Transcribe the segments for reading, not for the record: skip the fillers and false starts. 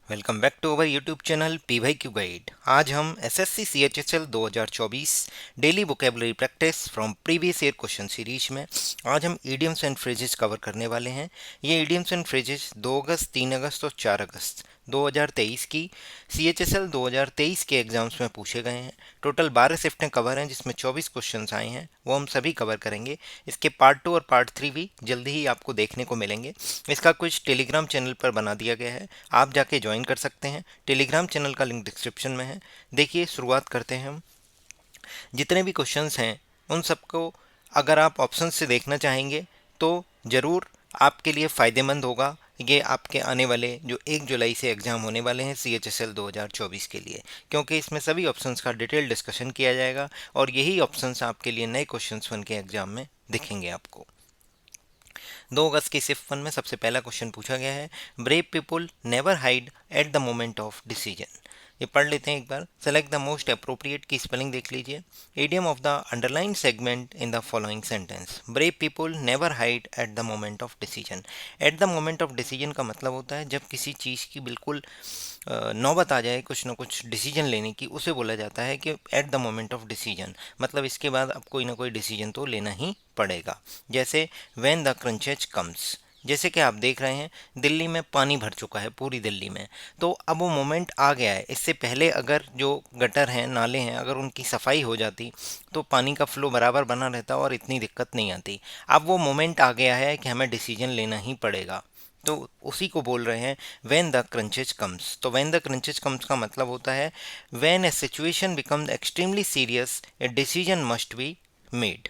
Welcome back to our YouTube channel P Y Q guide. आज हम SSC CHSL 2024 daily vocabulary practice from previous year question series में आज हम idioms and phrases cover करने वाले हैं। ये इडियम्स एंड फ्रेजेस 2 अगस्त, 3 अगस्त और 4 अगस्त 2023 की सीएचएसएल 2023 के एग्जाम्स में पूछे गए हैं। टोटल 12 शिफ्टें कवर हैं जिसमें 24 क्वेश्चंस आए हैं, वो हम सभी कवर करेंगे। इसके पार्ट 2 और पार्ट 3 भी जल्दी ही आपको देखने को मिलेंगे। इसका कुछ टेलीग्राम चैनल पर बना दिया गया है, आप जाके ज्वाइन कर सकते हैं। टेलीग्राम चैनल का लिंक डिस्क्रिप्शन में है। देखिए, शुरुआत करते हैं हम। जितने भी क्वेश्चंस हैं उन सबको अगर आप ऑप्शन से देखना चाहेंगे तो ज़रूर आपके लिए फ़ायदेमंद होगा। ये आपके आने वाले जो 1 जुलाई से एग्ज़ाम होने वाले हैं सीएचएसएल 2024 के लिए, क्योंकि इसमें सभी ऑप्शंस का डिटेल डिस्कशन किया जाएगा और यही ऑप्शंस आपके लिए नए क्वेश्चंस बन के एग्ज़ाम में दिखेंगे आपको। 2 अगस्त की सिर्फ वन में सबसे पहला क्वेश्चन पूछा गया है, brave people never hide at the moment of decision. ये पढ़ लेते हैं एक बार। सेलेक्ट द मोस्ट अप्रोप्रिएट की स्पेलिंग देख लीजिए। Idiom of the underline segment in the following sentence, brave people never hide at the moment of decision. At the moment of decision का मतलब होता है जब किसी चीज़ की बिल्कुल नौबत आ जाए कुछ ना कुछ डिसीजन लेने की, उसे बोला जाता है कि at the moment of decision. मतलब इसके बाद अब कोई ना कोई डिसीजन तो लेना ही पड़ेगा। जैसे व्हेन द क्रंचेज कम्स, जैसे कि आप देख रहे हैं दिल्ली में पानी भर चुका है, पूरी दिल्ली में, तो अब वो मोमेंट आ गया है। इससे पहले अगर जो गटर हैं, नाले हैं, अगर उनकी सफाई हो जाती तो पानी का फ्लो बराबर बना रहता और इतनी दिक्कत नहीं आती। अब वो मोमेंट आ गया है कि हमें डिसीजन लेना ही पड़ेगा, तो उसी को बोल रहे हैं व्हेन द क्रंचेज कम्स। तो व्हेन द क्रंचेज कम्स का मतलब होता है when a situation becomes extremely serious a decision must be made.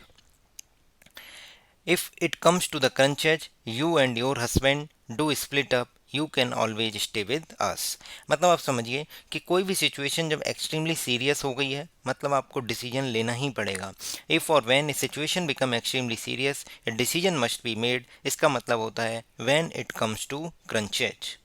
If it comes to the crunches, you and your husband do split up, you can always stay with us। मतलब आप समझिए कि कोई भी सिचुएशन जब extremely serious हो गई है, मतलब आपको डिसीजन लेना ही पड़ेगा। इफ़ और when a situation become extremely serious a decision must be made, इसका मतलब होता है when it comes to crunches.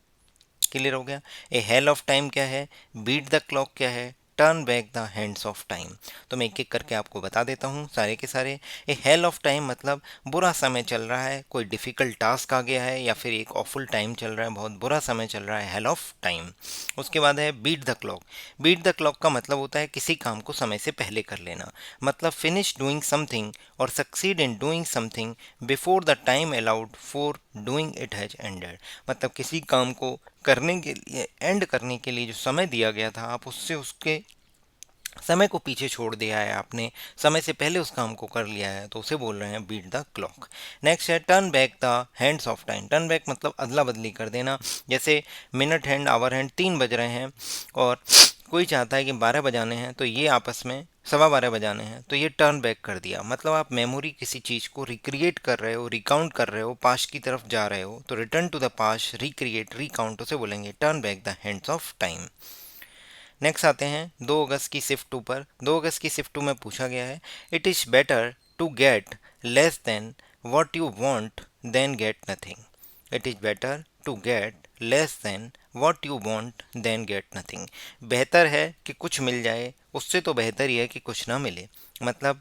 Clear हो गया। ए हेल ऑफ टाइम क्या है, बीट द क्लॉक क्या है, turn back the hands of time. तो मैं एक एक करके आपको बता देता हूँ सारे के सारे। ए हेल ऑफ टाइम मतलब बुरा समय चल रहा है, कोई डिफ़िकल्ट टास्क आ गया है या फिर एक ऑफुल टाइम चल रहा है, बहुत बुरा समय चल रहा है, हेल ऑफ टाइम। उसके बाद है beat the clock. Beat the clock का मतलब होता है किसी काम को समय से पहले कर लेना, मतलब फिनिश डूइंग समथिंग और succeed in doing something before the time allowed for doing it has ended. मतलब किसी काम को करने के लिए, एंड करने के लिए जो समय दिया गया था, आप उससे उसके समय को पीछे छोड़ दिया है, आपने समय से पहले उस काम को कर लिया है, तो उसे बोल रहे हैं बीट द क्लॉक। नेक्स्ट है turn back the hands of time. Turn back मतलब अदला बदली कर देना। जैसे मिनट हैंड, आवर हैंड 3 बज रहे हैं और कोई चाहता है कि 12 बजाने हैं, तो ये आपस में 12:15 बजाने हैं, तो ये टर्न बैक कर दिया। मतलब आप मेमोरी किसी चीज़ को रिक्रिएट कर रहे हो, रिकाउंट कर रहे हो, पास्ट की तरफ जा रहे हो, तो return to the past, recreate, recount, उसे बोलेंगे turn back the hands of time. Next आते हैं 2 अगस्त की शिफ्ट 2 पर। 2 अगस्त की शिफ्ट 2 में पूछा गया है, it is better to get less than what you want than get nothing. It is better to get less than what you want than get nothing. बेहतर है कि कुछ मिल जाए, उससे तो बेहतर ही है कि कुछ ना मिले। मतलब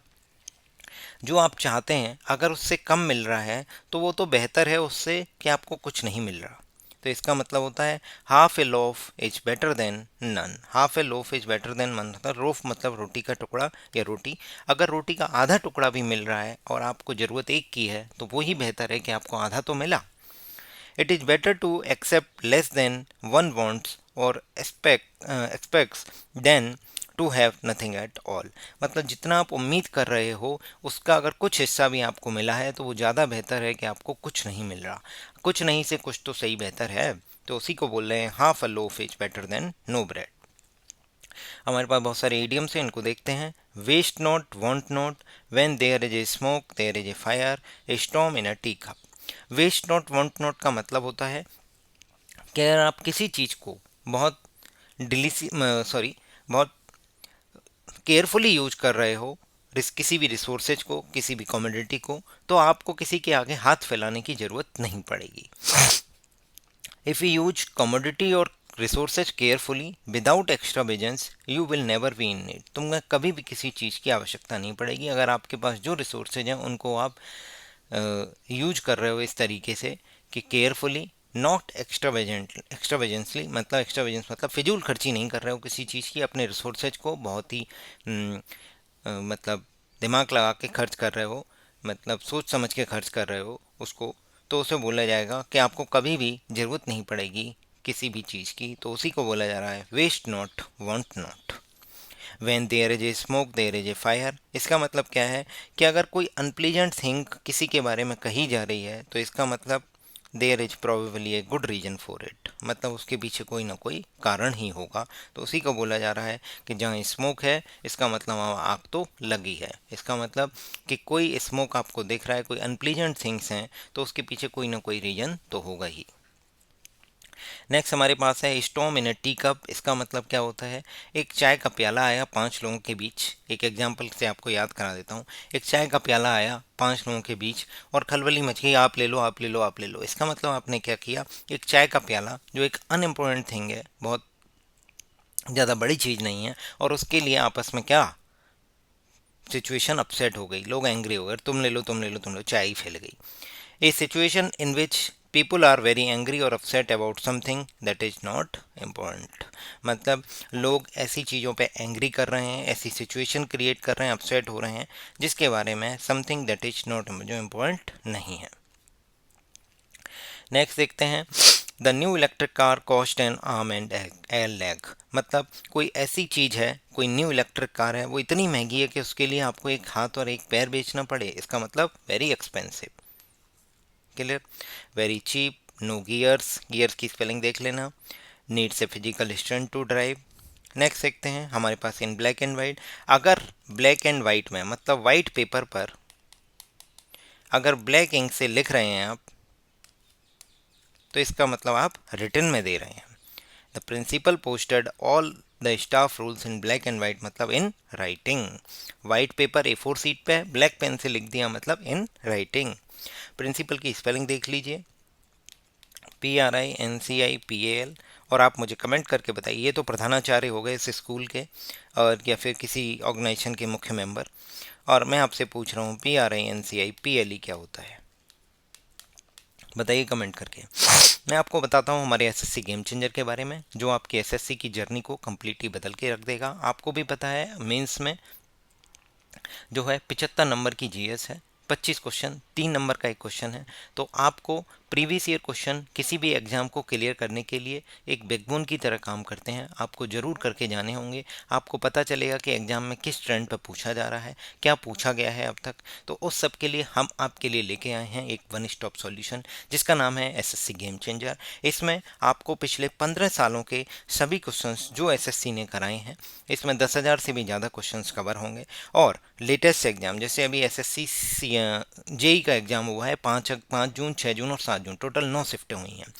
जो आप चाहते हैं अगर उससे कम मिल रहा है तो वो तो बेहतर है उससे कि आपको कुछ नहीं मिल रहा। तो इसका मतलब होता है half a loaf is better than none. Half a loaf is better than none, मतलब रोफ मतलब रोटी का टुकड़ा या रोटी। अगर रोटी का आधा टुकड़ा भी मिल रहा है और आपको ज़रूरत एक की है, तो वो ही बेहतर है कि आपको आधा तो मिला। It is better to accept less than one wants or expects than to have nothing at all. मतलब जितना आप उम्मीद कर रहे हो उसका अगर कुछ हिस्सा भी आपको मिला है तो वो ज़्यादा बेहतर है कि आपको कुछ नहीं मिल रहा। कुछ नहीं से कुछ तो सही बेहतर है, तो उसी को बोल रहे हैं half a loaf is better than no bread. हमारे पास बहुत सारे इडियम्स हैं, इनको देखते हैं। Waste not, want not, when there is a smoke there is a fire, a storm in a tea cup. Waste not, want not का मतलब होता है कि अगर आप किसी चीज़ को बहुत डिलीसी सॉरी बहुत केयरफुली यूज कर रहे हो, किसी भी रिसोर्सेज को, किसी भी कमोडिटी को, तो आपको किसी के आगे हाथ फैलाने की ज़रूरत नहीं पड़ेगी। इफ़ यू यूज कमोडिटी और resources carefully without extra visions, you will never be in need. तुम्हें कभी भी किसी चीज़ की आवश्यकता नहीं पड़ेगी अगर आपके पास जो रिसोर्सेज हैं उनको आप यूज कर रहे हो इस तरीके से कि केयरफुली नॉट एक्स्ट्रावेजेंसली, मतलब एक्स्ट्रावेजेंस मतलब फिजूल खर्ची नहीं कर रहे हो किसी चीज़ की, अपने रिसोर्सेज को बहुत ही मतलब दिमाग लगा के खर्च कर रहे हो, मतलब सोच समझ के खर्च कर रहे हो उसको, तो उसे बोला जाएगा कि आपको कभी भी ज़रूरत नहीं पड़ेगी किसी भी चीज़ की, तो उसी को बोला जा रहा है waste not want not. When there is a smoke there is a fire, इसका मतलब क्या है कि अगर कोई अनप्लीजेंट थिंग किसी के बारे में कही जा रही है तो इसका मतलब there is probably a good reason for it, मतलब उसके पीछे कोई ना कोई कारण ही होगा। तो उसी को बोला जा रहा है कि जहाँ स्मोक है इसका मतलब वहाँ आग तो लगी है, इसका मतलब कि कोई स्मोक आपको दिख रहा है, कोई अनप्लीजेंट थिंग्स हैं, तो उसके पीछे कोई ना कोई रीजन तो होगा ही। नेक्स्ट हमारे पास है storm in a tea cup, इसका मतलब क्या होता है, एक चाय का प्याला आया पांच लोगों के बीच, एक एग्जांपल से आपको याद करा देता हूँ। एक चाय का प्याला आया पांच लोगों के बीच और खलबली मच गई, आप ले लो आप ले लो आप ले लो। इसका मतलब आपने क्या किया, एक चाय का प्याला जो एक अनइम्पोर्टेंट थिंग है, बहुत ज़्यादा बड़ी चीज़ नहीं है, और उसके लिए आपस में क्या सिचुएशन अपसेट हो गई, लोग एंग्री हो गए, तुम ले लो तुम ले लो तुम लो, चाय ही फैल गई। A situation in which people are very angry or upset about something that is not important, मतलब लोग ऐसी चीज़ों पे एंग्री कर रहे हैं, ऐसी सिचुएशन क्रिएट कर रहे हैं, अपसेट हो रहे हैं जिसके बारे में समथिंग दैट इज नॉट, जो इम्पोर्टेंट नहीं है। नेक्स्ट देखते हैं, the new electric car cost N arm and A leg, मतलब कोई ऐसी चीज़ है, कोई न्यू इलेक्ट्रिक कार है, वो इतनी महंगी है कि उसके लिए आपको एक हाथ और एक पैर बेचना पड़े, इसका मतलब very expensive. Clear, very cheap, no gears, gears की स्पेलिंग देख लेना, needs a physical strength to drive. Next देखते हैं हमारे पास इन ब्लैक एंड वाइट, अगर ब्लैक एंड वाइट में मतलब वाइट पेपर पर अगर ब्लैक इंक से लिख रहे हैं आप, तो इसका मतलब आप रिटन में दे रहे हैं। The principal posted all the staff rules in black and white, मतलब in writing. White paper A4 sheet पे ब्लैक पेन से लिख दिया, मतलब इन राइटिंग। प्रिंसिपल की स्पेलिंग देख लीजिए, PRINCIPAL, और आप मुझे कमेंट करके बताइए, ये तो प्रधानाचार्य हो गए इस स्कूल के और या फिर किसी ऑर्गेनाइजेशन के मुख्य मेंबर, और मैं आपसे पूछ रहा हूँ PRINCIPLE क्या होता है, बताइए कमेंट करके। मैं आपको बताता हूँ हमारे एसएससी गेम चेंजर के बारे में, जो आपकी एसएससी की जर्नी को कम्प्लीटली बदल के रख देगा। आपको भी पता है मेंस में जो है 75 नंबर की जीएस है, 25 क्वेश्चन, 3 नंबर का एक क्वेश्चन है। तो आपको प्रीवियस ईयर क्वेश्चन किसी भी एग्जाम को क्लियर करने के लिए एक बैकबोन की तरह काम करते हैं, आपको ज़रूर करके जाने होंगे। आपको पता चलेगा कि एग्जाम में किस ट्रेंड पर पूछा जा रहा है, क्या पूछा गया है अब तक। तो उस सब के लिए हम आपके लिए लेके आए हैं एक वन स्टॉप सॉल्यूशन, जिसका नाम है एसएससी गेम चेंजर। इसमें आपको पिछले 15 सालों के सभी क्वेश्चंस जो एसएससी ने कराए हैं, इसमें 10,000 से भी ज़्यादा क्वेश्चंस कवर होंगे। और लेटेस्ट एग्जाम जैसे अभी एसएससी जेई का एग्जाम हुआ है 5 जून, 6 जून और 7 जून, टोटल 9 शिफ्टें हुई हैं।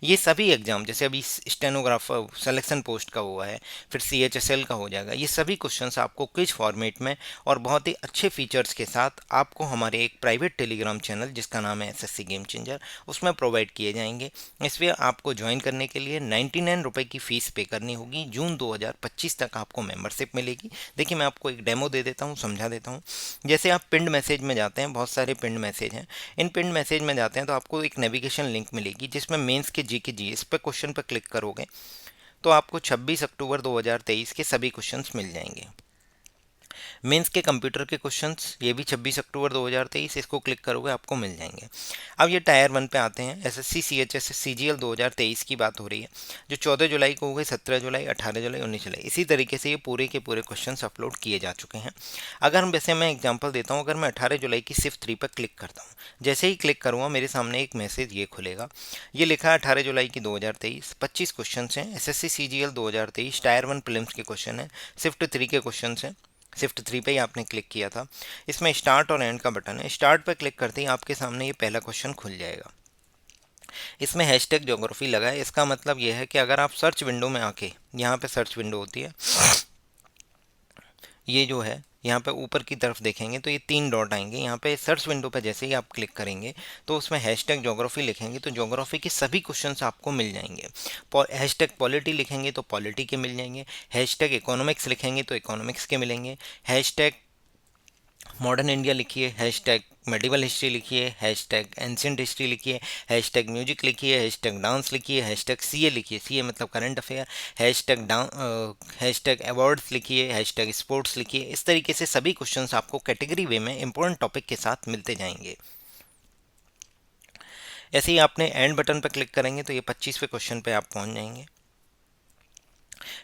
ये सभी एग्जाम जैसे अभी स्टेनोग्राफर सिलेक्शन पोस्ट का हुआ है, फिर CHSL का हो जाएगा, ये सभी क्वेश्चंस आपको क्विज फॉर्मेट में और बहुत ही अच्छे फीचर्स के साथ आपको हमारे एक प्राइवेट टेलीग्राम चैनल जिसका नाम है एसएससी गेम चेंजर, उसमें प्रोवाइड किए जाएंगे। इसमें आपको ज्वाइन करने के लिए 99 रुपये की फ़ीस पे करनी होगी। जून 2025 तक आपको मेंबरशिप मिलेगी। देखिए मैं आपको एक डेमो दे देता हूँ, समझा देता हूँ। जैसे आप पिंड मैसेज में जाते हैं, बहुत सारे पिंड मैसेज हैं, इन पिंड मैसेज में जाते हैं तो आपको एक नेविगेशन लिंक मिलेगी जिसमें मेंस के जी, इस पर क्वेश्चन पर क्लिक करोगे तो आपको 26 अक्टूबर 2023 के सभी क्वेश्चंस मिल जाएंगे। मेंस के कंप्यूटर के क्वेश्चंस ये भी 26 अक्टूबर 2023, इसको क्लिक करोगे आपको मिल जाएंगे। अब ये टायर 1 पे आते हैं, एसएससी CHS CGL 2023 की बात हो रही है, जो 14 जुलाई को हो गई, 17 जुलाई, 18 जुलाई, 19 जुलाई, इसी तरीके से ये पूरे के पूरे क्वेश्चंस अपलोड किए जा चुके हैं। अगर वैसे मैं एग्जाम्पल देता हूँ, अगर मैं 18 जुलाई की सिर्फ 3 पर क्लिक करता हूँ, जैसे ही क्लिक करूँगा मेरे सामने एक मैसेज ये खुलेगा, ये लिखा है 18 जुलाई की 2023, 25 क्वेश्चन हैं, एसएससी CGL 2023 टायर 1 प्रीलिम्स के क्वेश्चन हैं, शिफ्ट 3 के क्वेश्चन हैं। शिफ्ट 3 पे ही आपने क्लिक किया था, इसमें स्टार्ट और एंड का बटन है, स्टार्ट पर क्लिक करते ही आपके सामने ये पहला क्वेश्चन खुल जाएगा। इसमें हैशटैग ज्योग्राफी लगा है, इसका मतलब यह है कि अगर आप सर्च विंडो में आके, यहाँ पे सर्च विंडो होती है, ये जो है यहाँ पे ऊपर की तरफ देखेंगे तो ये 3 डॉट आएंगे, यहाँ पे सर्च विंडो पे जैसे ही आप क्लिक करेंगे तो उसमें हैशटैग ज्योग्राफी लिखेंगे तो ज्योग्राफी के सभी क्वेश्चंस आपको मिल जाएंगे। हैशटैग पॉलिटी लिखेंगे तो पॉलिटी के मिल जाएंगे, हैशटैग इकोनॉमिक्स लिखेंगे तो इकोनॉमिक्स के मिलेंगे, हैशटैग मॉडर्न इंडिया लिखिए, हैशटैग मेडिवल हिस्ट्री लिखिए, हैशटैग एंशियंट हिस्ट्री लिखिए, हैशटैग म्यूजिक लिखिए, हैशटैग डांस लिखिए, हैशटैग सीए लिखिए, सीए मतलब current affair, hashtag hashtag awards लिखिए, हैशटैग स्पोर्ट्स लिखिए। इस तरीके से सभी क्वेश्चंस आपको कैटेगरी वे में इंपॉर्टेंट टॉपिक के साथ मिलते जाएंगे। ऐसे ही आपने एंड बटन पर क्लिक करेंगे तो ये 25वें क्वेश्चन पे आप पहुंच जाएंगे।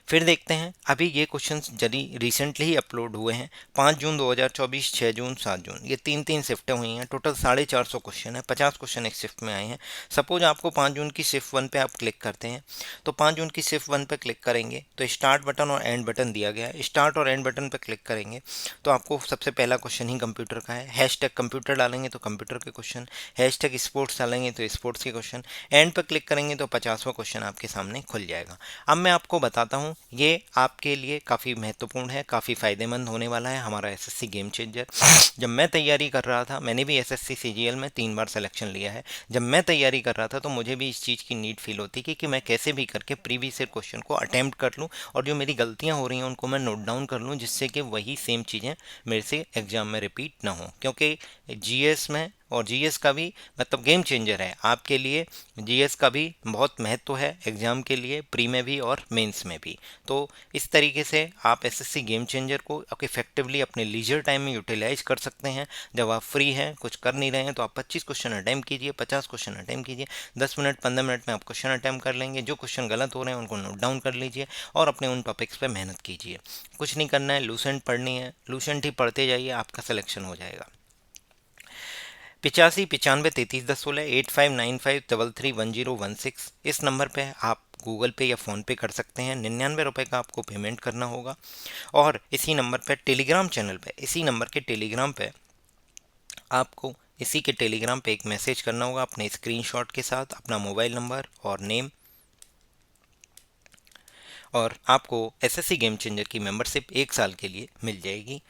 फिर देखते हैं, अभी ये क्वेश्चंस जल्दी रिसेंटली ही अपलोड हुए हैं, 5 जून 2024, 6 जून, 7 जून, ये तीन तीन शिफ्टें हुई हैं। टोटल 450 क्वेश्चन है, 50 क्वेश्चन एक शिफ्ट में आए हैं। सपोज आपको 5 जून की शिफ्ट 1 पे आप क्लिक करते हैं, तो 5 जून की शिफ्ट 1 पे क्लिक करेंगे तो स्टार्ट बटन और एंड बटन दिया गया है। स्टार्ट और एंड बटन पे क्लिक करेंगे तो आपको सबसे पहला क्वेश्चन ही कंप्यूटर का है। हैशटैग कंप्यूटर डालेंगे तो कंप्यूटर के क्वेश्चन, हैशटैग स्पोर्ट्स डालेंगे तो स्पोर्ट्स के क्वेश्चन, एंड पर क्लिक करेंगे तो 50वां क्वेश्चन आपके सामने खुल जाएगा। अब मैं आपको बताता हूँ, ये आपके लिए काफ़ी महत्वपूर्ण है, काफ़ी फ़ायदेमंद होने वाला है हमारा एसएससी गेम चेंजर। जब मैं तैयारी कर रहा था, मैंने भी एसएससी सीजीएल में 3 बार सिलेक्शन लिया है। जब मैं तैयारी कर रहा था तो मुझे भी इस चीज़ की नीड फील होती कि मैं कैसे भी करके प्रीवियस ईयर क्वेश्चन को अटैम्प्ट कर लूँ और जो मेरी गलतियाँ हो रही हैं उनको मैं नोट डाउन कर लूँ, जिससे कि वही सेम चीज़ें मेरे से एग्जाम में रिपीट ना हो। क्योंकि जीएस में, और जीएस का भी मतलब गेम चेंजर है आपके लिए, जीएस का भी बहुत महत्व है एग्जाम के लिए, प्री में भी और मेंस में भी। तो इस तरीके से आप एसएससी गेम चेंजर को इफेक्टिवली अपने लीजर टाइम में यूटिलाइज कर सकते हैं। जब आप फ्री हैं, कुछ कर नहीं रहे हैं, तो आप 25 क्वेश्चन अटैम्प्ट कीजिए, 50 क्वेश्चन अटैम्प्ट कीजिए। 10 मिनट 15 मिनट में आप क्वेश्चन अटैम्प्ट कर लेंगे। जो क्वेश्चन गलत हो रहे हैं उनको नोट डाउन कर लीजिए और अपने उन टॉपिक्स पर मेहनत कीजिए। कुछ नहीं करना है, लूसेंट पढ़नी है, लूसेंट ही पढ़ते जाइए, आपका सिलेक्शन हो जाएगा। 85 95 33 10 16 8595331016 इस नंबर पे आप गूगल पे या फ़ोन पे कर सकते हैं। 99 रुपये का आपको पेमेंट करना होगा। और इसी नंबर पे टेलीग्राम चैनल पे, इसी नंबर के टेलीग्राम पे आपको, इसी के टेलीग्राम पे एक मैसेज करना होगा अपने स्क्रीनशॉट के साथ, अपना मोबाइल नंबर और नेम, और आपको एसएससी गेम चेंजर की मेंबरशिप 1 साल के लिए मिल जाएगी,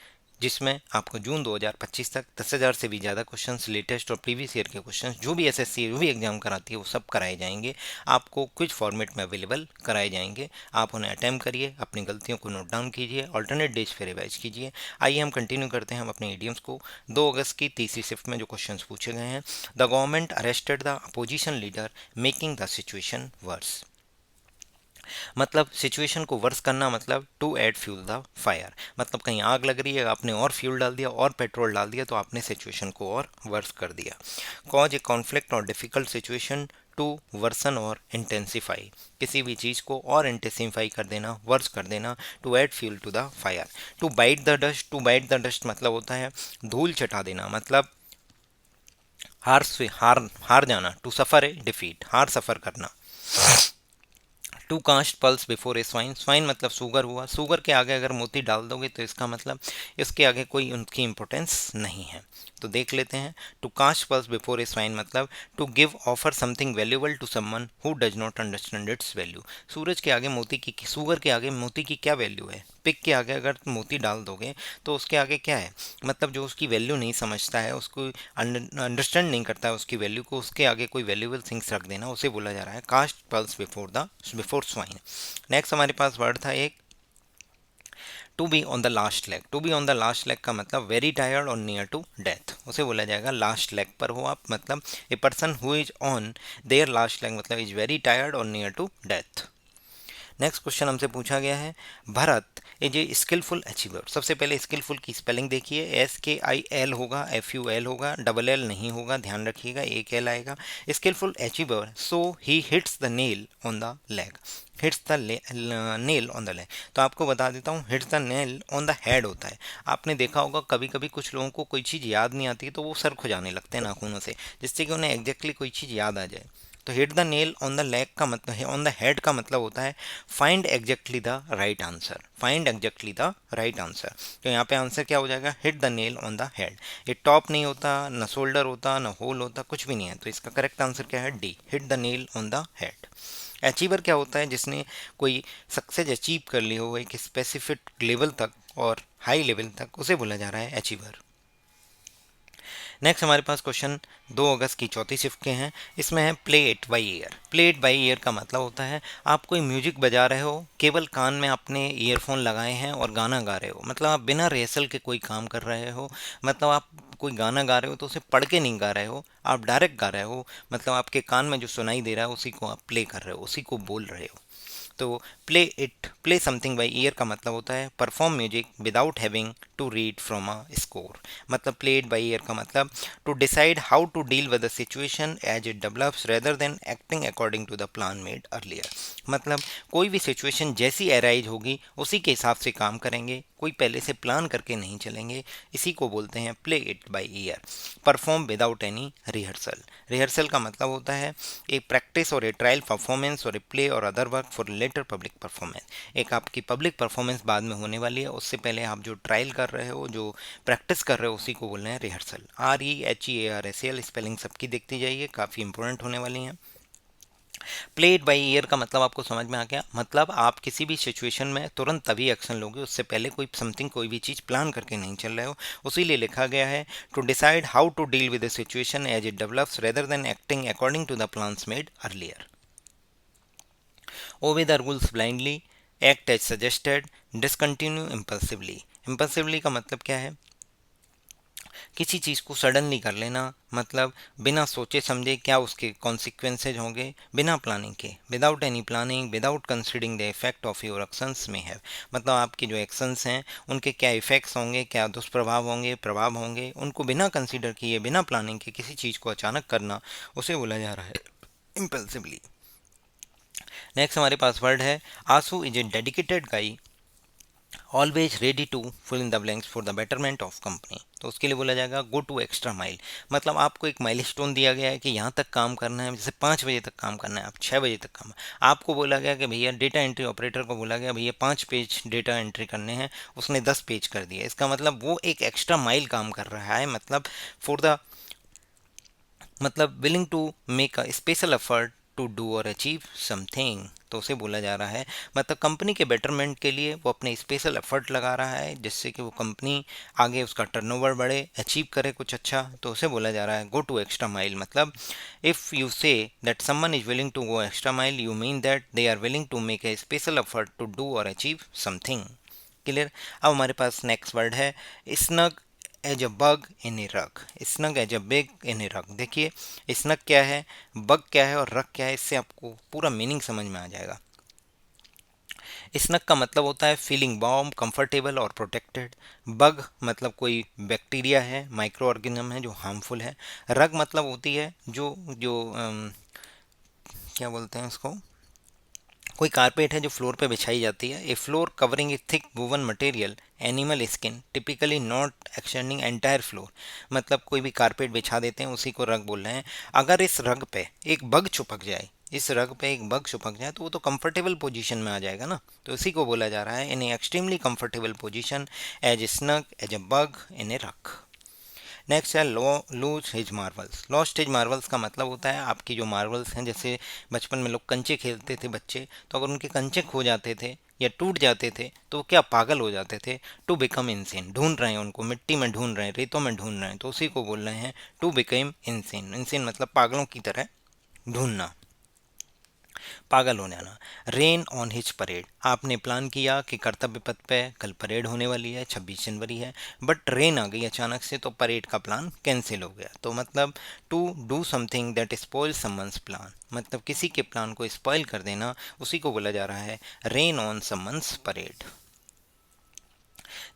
जिसमें आपको जून 2025 तक 10,000 से भी ज़्यादा क्वेश्चंस, लेटेस्ट और प्रीवियस ईयर के क्वेश्चंस, जो भी एसएससी जो भी एग्जाम कराती है वो सब कराए जाएंगे। आपको क्विज फॉर्मेट में अवेलेबल कराए जाएंगे। आप उन्हें अटैम्प्ट करिए, अपनी गलतियों को नोट डाउन कीजिए, अल्टरनेट डेज पे रिवाइज कीजिए। आइए हम कंटिन्यू करते हैं हम अपने ईडियम्स को। 2 अगस्त की तीसरी शिफ्ट में जो क्वेश्चन पूछे गए हैं, the government arrested the opposition leader making the situation worse. मतलब सिचुएशन को वर्स करना, मतलब to add fuel the fire, मतलब कहीं आग लग रही है, आपने और फ्यूल डाल दिया और पेट्रोल डाल दिया तो आपने सिचुएशन को और वर्स कर दिया। कॉज ए कॉन्फ्लिक्ट और डिफिकल्ट सिचुएशन टू वर्सन और इंटेंसिफाई, किसी भी चीज़ को और इंटेंसिफाई कर देना, वर्स कर देना। To add fuel to the fire. To bite the dust, to bite the dust मतलब होता है धूल चटा देना, मतलब हार से हार हार जाना। टू सफ़र ए डिफीट, हार सफ़र करना। To cast pearls before a swine, swine मतलब सुगर हुआ, सुगर के आगे अगर मोती डाल दोगे तो इसका मतलब इसके आगे कोई उनकी इंपॉर्टेंस नहीं है। तो देख लेते हैं, to cast pearls before a swine मतलब to give offer something valuable to someone who does not understand its value. सूरज के आगे मोती की, सुगर के आगे मोती की क्या वैल्यू है? पिक के आगे अगर मोती डाल दोगे तो उसके आगे क्या है, मतलब जो उसकी वैल्यू नहीं समझता है, उसको अंडरस्टैंड नहीं करता है उसकी वैल्यू को, उसके आगे कोई वैल्यूएबल थिंग्स रख देना, उसे बोला जा रहा है cast pearls before swine. Next हमारे पास वर्ड था एक, to be on the last leg. To be on the last leg का मतलब वेरी टायर्ड और नियर टू डेथ, उसे बोला जाएगा लास्ट लेग पर हो आप, मतलब a person who is on their last leg मतलब इज वेरी टायर्ड और near to death. Next question हमसे पूछा गया है, Bharat is a skilful achiever. सबसे पहले स्किलफुल की स्पेलिंग देखिए, SKIL होगा, FUL होगा, डबल एल नहीं होगा, ध्यान रखिएगा, एक एल आएगा। Skilful achiever, so he hits the nail on the leg, hits the nail on the leg. तो आपको बता देता हूँ, hits the nail on the head होता है। आपने देखा होगा कभी कभी कुछ लोगों को कोई चीज़ याद नहीं आती तो वो सर खुजाने लगते हैं नाखूनों से, जिससे कि उन्हें एग्जैक्टली कोई चीज़ याद आ जाए। तो hit the nail on the leg का मतलब है, ऑन द हेड का मतलब होता है find exactly the right answer, find exactly the right answer. तो यहाँ पे आंसर क्या हो जाएगा, hit the nail on the head. ये टॉप नहीं होता, न शोल्डर होता, न होल होता, कुछ भी नहीं है, तो इसका करेक्ट आंसर क्या है, D, hit the nail on the head. Achiever क्या होता है, जिसने कोई सक्सेस अचीव कर ली हो एक स्पेसिफिक लेवल तक और हाई लेवल तक, उसे बोला जा रहा है अचीवर। नेक्स्ट हमारे पास क्वेश्चन 2 अगस्त की चौथी शिफ्ट के हैं। इसमें है play it by year. Play it by ear का मतलब होता है आप कोई म्यूजिक बजा रहे हो, केवल कान में आपने ईयरफोन लगाए हैं और गाना गा रहे हो, मतलब आप बिना रिहर्सल के कोई काम कर रहे हो। मतलब आप कोई गाना गा रहे हो तो उसे पढ़ के नहीं गा रहे हो, आप डायरेक्ट गा रहे हो। मतलब आपके कान में जो सुनाई दे रहा है उसी को आप प्ले कर रहे हो, उसी को बोल रहे हो। तो प्ले समथिंग बाई ईयर का मतलब होता है perform music without having to read from a score. मतलब प्ले इट बाई ईयर का मतलब to decide how to deal with the situation as it develops rather than acting according to the plan made earlier. मतलब कोई भी situation जैसी arise होगी उसी के हिसाब से काम करेंगे, कोई पहले से प्लान करके नहीं चलेंगे। इसी को बोलते हैं play it by year. Perform without any rehearsal. Rehearsal का मतलब होता है ए प्रैक्टिस और ए ट्रायल परफॉर्मेंस और ए प्ले और other work for later public performance. एक आपकी पब्लिक परफॉर्मेंस बाद में होने वाली है, उससे पहले आप जो ट्रायल कर रहे हो, जो प्रैक्टिस कर रहे हो, उसी को बोल रहे हैं रिहर्सल। REHEARSAL स्पेलिंग सबकी देखती जाइए, काफ़ी इंपॉर्टेंट होने वाली हैं। प्ले इट बाई ईयर का मतलब आपको समझ में आ गया। मतलब आप किसी भी सिचुएशन में तुरंत तभी एक्शन लोगे, उससे पहले कोई भी चीज़ प्लान करके नहीं चल रहे हो। उसी लिए लिखा गया है to decide how to deal with the situation as it develops rather than acting according to the plans made earlier. Obey the rules blindly, act as suggested, discontinue impulsively. Impulsively का मतलब क्या है? किसी चीज़ को सडनली कर लेना, मतलब बिना सोचे समझे क्या उसके कॉन्सिक्वेंसेज होंगे, बिना प्लानिंग के, without any planning, without considering the effect of your actions में हैव। मतलब आपके जो एक्शंस हैं उनके क्या इफेक्ट्स होंगे, क्या दुष्प्रभाव होंगे, प्रभाव होंगे, उनको बिना कंसिडर किए, बिना प्लानिंग के किसी चीज़ को अचानक करना, उसे बोला जा रहा है इम्पल्सिवली। नेक्स्ट हमारे पास वर्ड है Anshu is a dedicated guy always ready to fill in the blanks for the betterment of company. तो उसके लिए बोला जाएगा गो टू एक्स्ट्रा माइल। मतलब आपको एक माइलस्टोन दिया गया है कि यहाँ तक काम करना है, जैसे 5 बजे तक काम करना है, आप 6 बजे तक काम। आपको बोला गया कि भैया डेटा एंट्री ऑपरेटर को बोला गया भैया 5 पेज डेटा एंट्री करने हैं, उसने 10 पेज कर दिया। इसका मतलब वो एक एक्स्ट्रा माइल काम कर रहा है। मतलब फॉर द मतलब willing to make a special effort to do और अचीव समथिंग। तो उसे बोला जा रहा है मतलब कंपनी के बेटरमेंट के लिए वो अपने स्पेशल एफर्ट लगा रहा है, जिससे कि वो कंपनी आगे उसका टर्नओवर बढ़े, अचीव करे कुछ अच्छा। तो उसे बोला जा रहा है गो टू एक्स्ट्रा माइल। मतलब if you say that someone is willing to go extra mile, you mean that they are willing to make a special effort to do और अचीव समथिंग। क्लियर। अब हमारे पास next word है snug as a bug in a rug. Snug as a big in a rug. देखिए snug क्या है, bug क्या है और रग क्या है, इससे आपको पूरा मीनिंग समझ में आ जाएगा। स्नग का मतलब होता है फीलिंग वार्म, कंफर्टेबल और प्रोटेक्टेड। बग मतलब कोई बैक्टीरिया है, माइक्रो ऑर्गेनिज्म है जो हार्मफुल है। रग मतलब होती है जो जो क्या बोलते हैं उसको, कोई कारपेट है जो फ्लोर पे बिछाई जाती है। A floor covering a thick woven material animal skin typically not extending entire floor. मतलब कोई भी कारपेट बिछा देते हैं, उसी को रग बोल रहे हैं। अगर इस रग पे एक बग चिपक जाए, इस रग पे एक बग चिपक जाए तो वो तो कंफर्टेबल पोजीशन में आ जाएगा ना। तो इसी को बोला जा रहा है in extremely comfortable position as snug as a bug in a rug. Next है lose his marbles. Lost his marbles का मतलब होता है आपकी जो मार्वल्स हैं, जैसे बचपन में लोग कंचे खेलते थे बच्चे, तो अगर उनके कंचे खो जाते थे या टूट जाते थे तो वो क्या पागल हो जाते थे। टू बिकम इनसेन, ढूंढ रहे हैं उनको, मिट्टी में ढूंढ रहे हैं, रेतों में ढूंढ रहे हैं, तो उसी को बोल रहे हैं टू बिकम इनसेन। इनसेन मतलब पागलों की तरह ढूंढना, पागल हो जाना। Rain on his parade. आपने प्लान किया कि कर्तव्य पथ पे कल परेड होने वाली है, 26 जनवरी है, बट रेन आ गई अचानक से तो परेड का प्लान कैंसिल हो गया। तो मतलब to do something that spoil someone's plan. मतलब किसी के प्लान को स्पॉइल कर देना, उसी को बोला जा रहा है रेन ऑन समवंस परेड।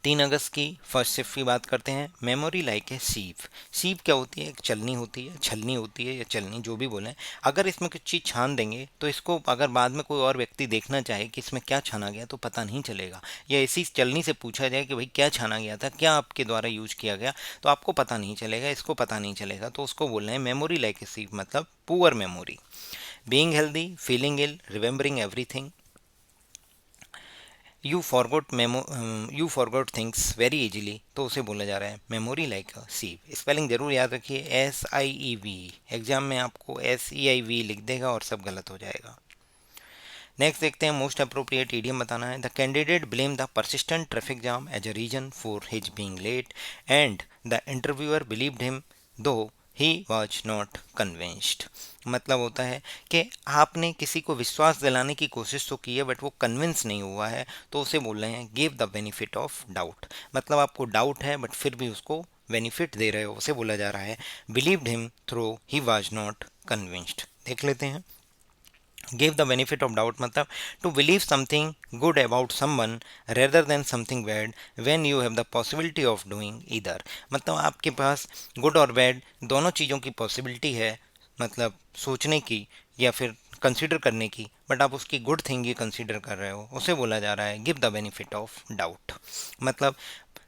3 अगस्त की फर्स्ट शिफ्ट की बात करते हैं। मेमोरी लाइक है सीप। सीप क्या होती है? एक चलनी होती है, छलनी होती है या चलनी, जो भी बोलें। अगर इसमें कुछ चीज़ छान देंगे तो इसको अगर बाद में कोई और व्यक्ति देखना चाहे कि इसमें क्या छाना गया तो पता नहीं चलेगा। या इसी चलनी से पूछा जाए कि भाई क्या छाना गया था, क्या आपके द्वारा यूज किया गया, तो आपको पता नहीं चलेगा, इसको पता नहीं चलेगा। तो उसको बोल रहे हैं मेमोरी लाइक ए सीप, मतलब poor memory. Being healthy, feeling ill, remembering everything. You forgot things very easily, तो उसे बोला जा रहा है memory like a sieve. Spelling जरूर याद रखिए, SIEV। एग्जाम में आपको SEIV लिख देगा और सब गलत हो जाएगा। नेक्स्ट देखते हैं मोस्ट अप्रोप्रिएट ईडियम बताना है। The candidate blame the persistent traffic jam as a reason for his being late and the interviewer believed him though he was not convinced. मतलब होता है कि आपने किसी को विश्वास दिलाने की कोशिश तो की है बट वो कन्विंस नहीं हुआ है, तो उसे बोल रहे हैं give the benefit of doubt. मतलब आपको डाउट है बट फिर भी उसको बेनिफिट दे रहे हो, उसे बोला जा रहा है believed him through he was not convinced. देख लेते हैं। Give the benefit of doubt मतलब to believe something good about someone rather than something bad when you have the possibility of doing either. मतलब आपके पास गुड और bad दोनों चीज़ों की पॉसिबिलिटी है, मतलब सोचने की या फिर कंसिडर करने की, बट आप उसकी गुड थिंग ही कंसिडर कर रहे हो, उसे बोला जा रहा है give the benefit of doubt. मतलब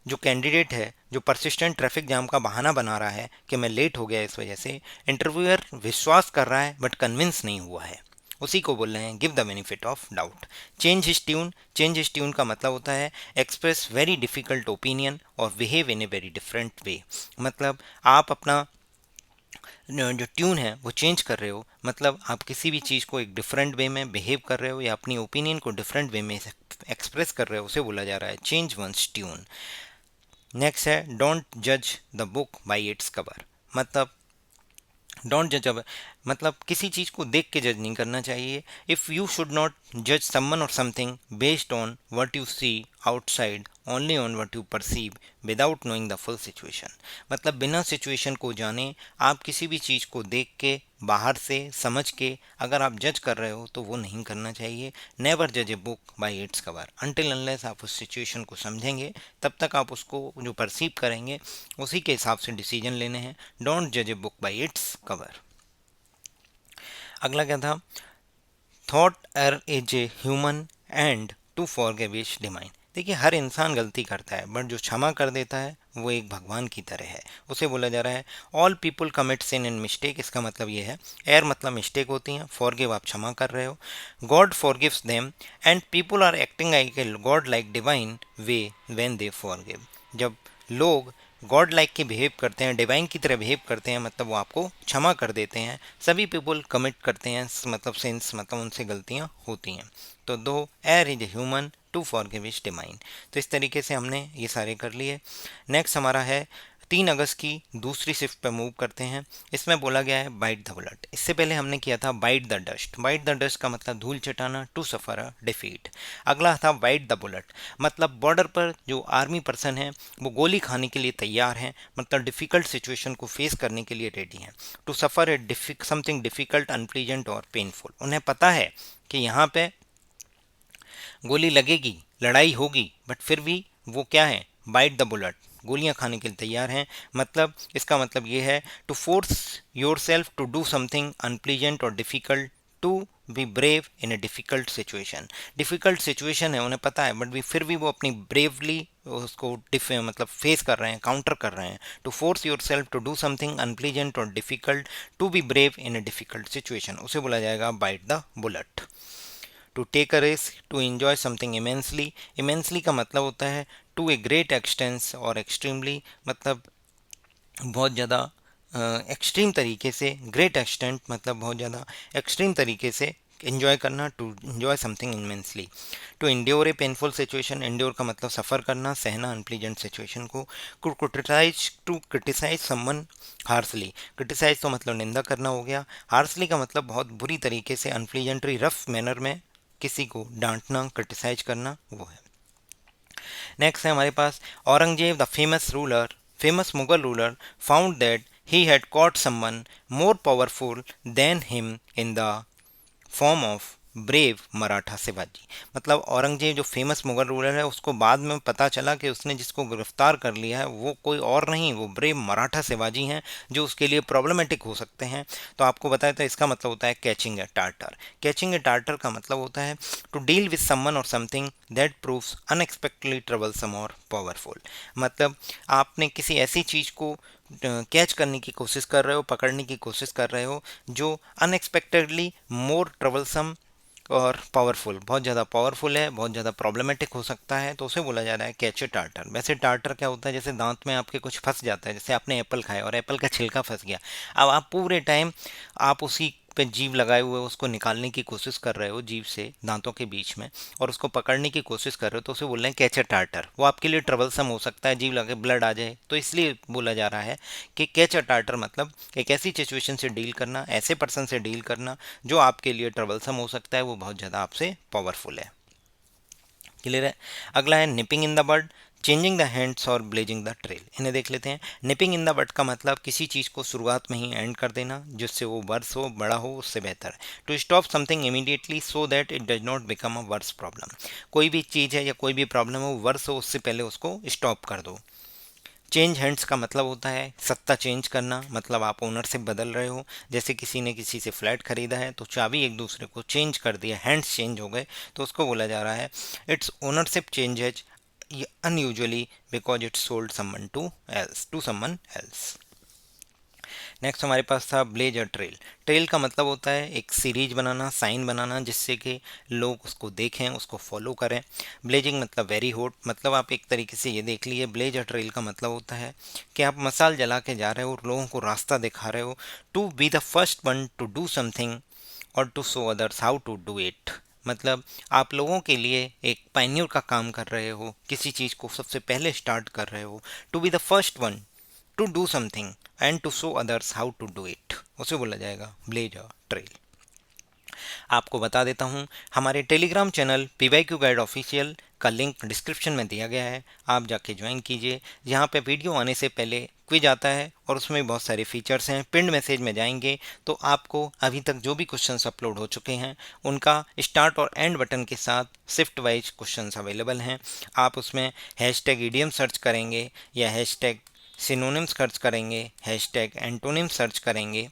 जो कैंडिडेट है जो परसिस्टेंट ट्रैफिक जाम का बहाना बना रहा है कि मैं लेट हो गया इस वजह से, इंटरव्यूअर विश्वास कर रहा है बट कन्विंस नहीं हुआ है, उसी को बोल रहे हैं give the benefit of doubt. Change his tune, change his tune का मतलब होता है एक्सप्रेस वेरी डिफिकल्ट ओपिनियन और behave in a very different way. मतलब आप अपना जो ट्यून है वो चेंज कर रहे हो, मतलब आप किसी भी चीज़ को एक डिफरेंट वे में बिहेव कर रहे हो या अपनी ओपिनियन को डिफरेंट वे में एक्सप्रेस कर रहे हो, उसे बोला जा रहा है चेंज वंस ट्यून। नेक्स्ट है डोंट जज the book by its cover. मतलब डोंट जज अब मतलब किसी चीज़ को देख के जज नहीं करना चाहिए। इफ़ यू शुड नॉट जज समवन और something based on what you see outside only on what you perceive without knowing the full situation. मतलब बिना सिचुएशन को जाने आप किसी भी चीज़ को देख के बाहर से समझ के अगर आप जज कर रहे हो तो वो नहीं करना चाहिए। नेवर जज a book by its cover until unless आप उस सिचुएशन को समझेंगे, तब तक आप उसको जो परसीव करेंगे उसी के हिसाब से डिसीजन लेने हैं। डोंट जज a book by its cover. अगला क्या था, to err is a human and to forgive is divine. देखिए हर इंसान गलती करता है बट जो क्षमा कर देता है वो एक भगवान की तरह है, उसे बोला जा रहा है all people commit sin and mistake. इसका मतलब ये है एर मतलब मिस्टेक होती हैं, फॉरगिव आप क्षमा कर रहे हो, God forgives them and people are acting like a god like divine way when they forgive. जब लोग गॉड लाइक के बिहेव करते हैं, डिवाइन की तरह बिहेव करते हैं, मतलब वो आपको क्षमा कर देते हैं। सभी पीपल कमिट करते हैं, मतलब सिंस मतलब उनसे गलतियां होती हैं। तो to err is human to forgive is divine. तो इस तरीके से हमने ये सारे कर लिए। नेक्स्ट हमारा है 3 अगस्त की दूसरी शिफ्ट पे मूव करते हैं। इसमें बोला गया है बाइट द बुलेट। इससे पहले हमने किया था bite the dust. Bite the dust का मतलब धूल चटाना, टू सफर अ डिफीट। अगला था बाइट द बुलेट, मतलब बॉर्डर पर जो आर्मी पर्सन है वो गोली खाने के लिए तैयार हैं, मतलब डिफ़िकल्ट सिचुएशन को फेस करने के लिए रेडी हैं। To suffer a something difficult unpleasant और पेनफुल, उन्हें पता है कि यहाँ पे गोली लगेगी, लड़ाई होगी, बट फिर भी वो क्या है, बाइट द बुलेट, गोलियां खाने के लिए तैयार हैं। मतलब इसका मतलब ये है to force yourself to do something unpleasant or difficult, to be brave in a difficult situation. Difficult situation है उन्हें पता है बट भी फिर भी वो अपनी ब्रेवली उसको मतलब फेस कर रहे हैं, काउंटर कर रहे हैं। To force yourself to do something unpleasant or difficult, to be brave in a difficult situation, उसे बोला जाएगा bite the bullet. To take a risk, to enjoy something immensely. Immensely का मतलब होता है to a great extent or extremely, मतलब बहुत ज़्यादा एक्सट्रीम तरीके से, ग्रेट एक्सटेंट मतलब बहुत ज़्यादा एक्सट्रीम तरीके से इन्जॉय करना, to enjoy something immensely. To endure a painful situation, endure का मतलब सफ़र करना, सहना अनप्लीजेंट सिचुएशन को। To criticise someone harshly, criticise तो मतलब निंदा करना हो गया, हार्सली का मतलब बहुत बुरी तरीके से, अनप्लीजेंटरी रफ मैनर में किसी को डांटना, क्रिटिसाइज करना, वो है। नेक्स्ट है हमारे पास Aurangzeb the famous Mughal ruler found that he had caught someone more powerful than him in the form of brave Maratha Shivaji. मतलब औरंगजेब जो फेमस मुगल रूलर है उसको बाद में पता चला कि उसने जिसको गिरफ्तार कर लिया है वो कोई और नहीं, वो ब्रेव मराठा शिवाजी हैं जो उसके लिए प्रॉब्लमेटिक हो सकते हैं। तो आपको बताया था इसका मतलब होता है कैचिंग ए टार्टर। कैचिंग ए टार्टर का मतलब होता है टू डील विद समवन और something that proves unexpectedly troublesome और पावरफुल। मतलब आपने किसी ऐसी चीज़ को कैच करने की कोशिश कर रहे हो, पकड़ने की कोशिश कर रहे हो जो अनएक्सपेक्टेडली मोर ट्रबलसम और पावरफुल, बहुत ज़्यादा पावरफुल है, बहुत ज़्यादा प्रॉब्लमेटिक हो सकता है, तो उसे बोला जा रहा है कैच ए टार्टर। वैसे टार्टर क्या होता है, जैसे दांत में आपके कुछ फंस जाता है, जैसे आपने एप्पल खाया और एप्पल का छिलका फंस गया, अब आप पूरे टाइम आप उसी पे जीभ लगाए हुए उसको निकालने की कोशिश कर रहे हो जीभ से दांतों के बीच में, और उसको पकड़ने की कोशिश कर रहे हो, तो उसे बोल रहे हैं कैच अ टार्टर। वो आपके लिए ट्रबलसम हो सकता है, जीभ लगे ब्लड आ जाए, तो इसलिए बोला जा रहा है कि कैच अ टार्टर मतलब एक ऐसी सिचुएशन से डील करना, ऐसे पर्सन से डील करना जो आपके लिए ट्रबलसम हो सकता है, वो बहुत ज़्यादा आपसे पावरफुल है। क्लियर है। अगला है nipping in the bud, changing the hands और ब्लेजिंग द ट्रेल। इन्हें देख लेते हैं। निपिंग इन द बड का मतलब किसी चीज़ को शुरुआत में ही एंड कर देना जिससे वो वर्स हो, बड़ा हो, उससे बेहतर। To stop something immediately so that it does not become a worse problem. कोई भी चीज़ है या कोई भी प्रॉब्लम हो, वर्स हो उससे पहले उसको स्टॉप कर दो। चेंज हैंड्स का मतलब होता है सत्ता चेंज करना, मतलब आप ओनरशिप बदल रहे हो। जैसे किसी ने किसी से फ्लैट खरीदा है तो चाबी एक दूसरे को चेंज कर दिया, हैंड्स चेंज हो गए, तो उसको बोला जा रहा है it's ownership changes unusually because it's sold someone else. Next हमारे पास था ब्लेज और ट्रेल। ट्रेल का मतलब होता है एक सीरीज बनाना, साइन बनाना, जिससे कि लोग उसको देखें, उसको फॉलो करें। ब्लेजिंग मतलब वेरी हॉट, मतलब आप एक तरीके से ये देख लीजिए, ब्लेज और ट्रेल का मतलब होता है कि आप मसाल जला के जा रहे हो और लोगों को रास्ता दिखा रहे हो। To be the first one to do something or to show others how to do it. मतलब आप लोगों के लिए एक पायनियर का काम कर रहे हो, किसी चीज़ को सबसे पहले स्टार्ट कर रहे हो। To be the first one to do something and to show others how to do it, उसे बोला जाएगा ब्लेज और ट्रेल। आपको बता देता हूँ, हमारे Telegram channel PYQ guide official का लिंक डिस्क्रिप्शन में दिया गया है, आप जाके ज्वाइन कीजिए। यहाँ पे वीडियो आने से पहले क्विज आता है और उसमें बहुत सारे फीचर्स हैं। पिंड मैसेज में जाएंगे तो आपको अभी तक जो भी क्वेश्चंस अपलोड हो चुके हैं उनका स्टार्ट और एंड बटन के साथ शिफ्ट वाइज क्वेश्चंस अवेलेबल हैं। आप उसमें हैशटैग ईडीएम सर्च करेंगे या हैशटैग सिनोनिम्स सर्च करेंगे, हैशटैग एंटोनिम सर्च करेंगे,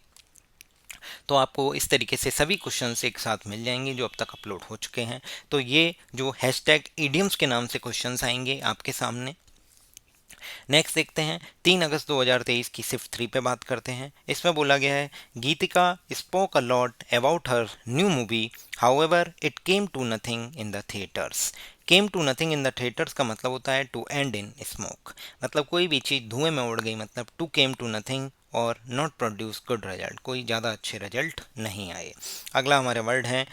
तो आपको इस तरीके से सभी क्वेश्चंस एक साथ मिल जाएंगे जो अब तक अपलोड हो चुके हैं। तो ये जो हैशटैग ईडियम्स के नाम से क्वेश्चंस आएंगे आपके सामने। नेक्स्ट देखते हैं, 3 अगस्त 2023 की शिफ्ट 3 पे बात करते हैं। इसमें बोला गया है Geetika spoke a lot about her new movie, however it came to nothing in the theatres. Came to nothing in the theatres का मतलब होता है टू एंड इन स्मोक, मतलब कोई भी चीज़ धुएं में उड़ गई, मतलब टू केम टू नथिंग और नॉट प्रोड्यूस गुड रिजल्ट, कोई ज़्यादा अच्छे रिजल्ट नहीं आए। अगला हमारे वर्ड है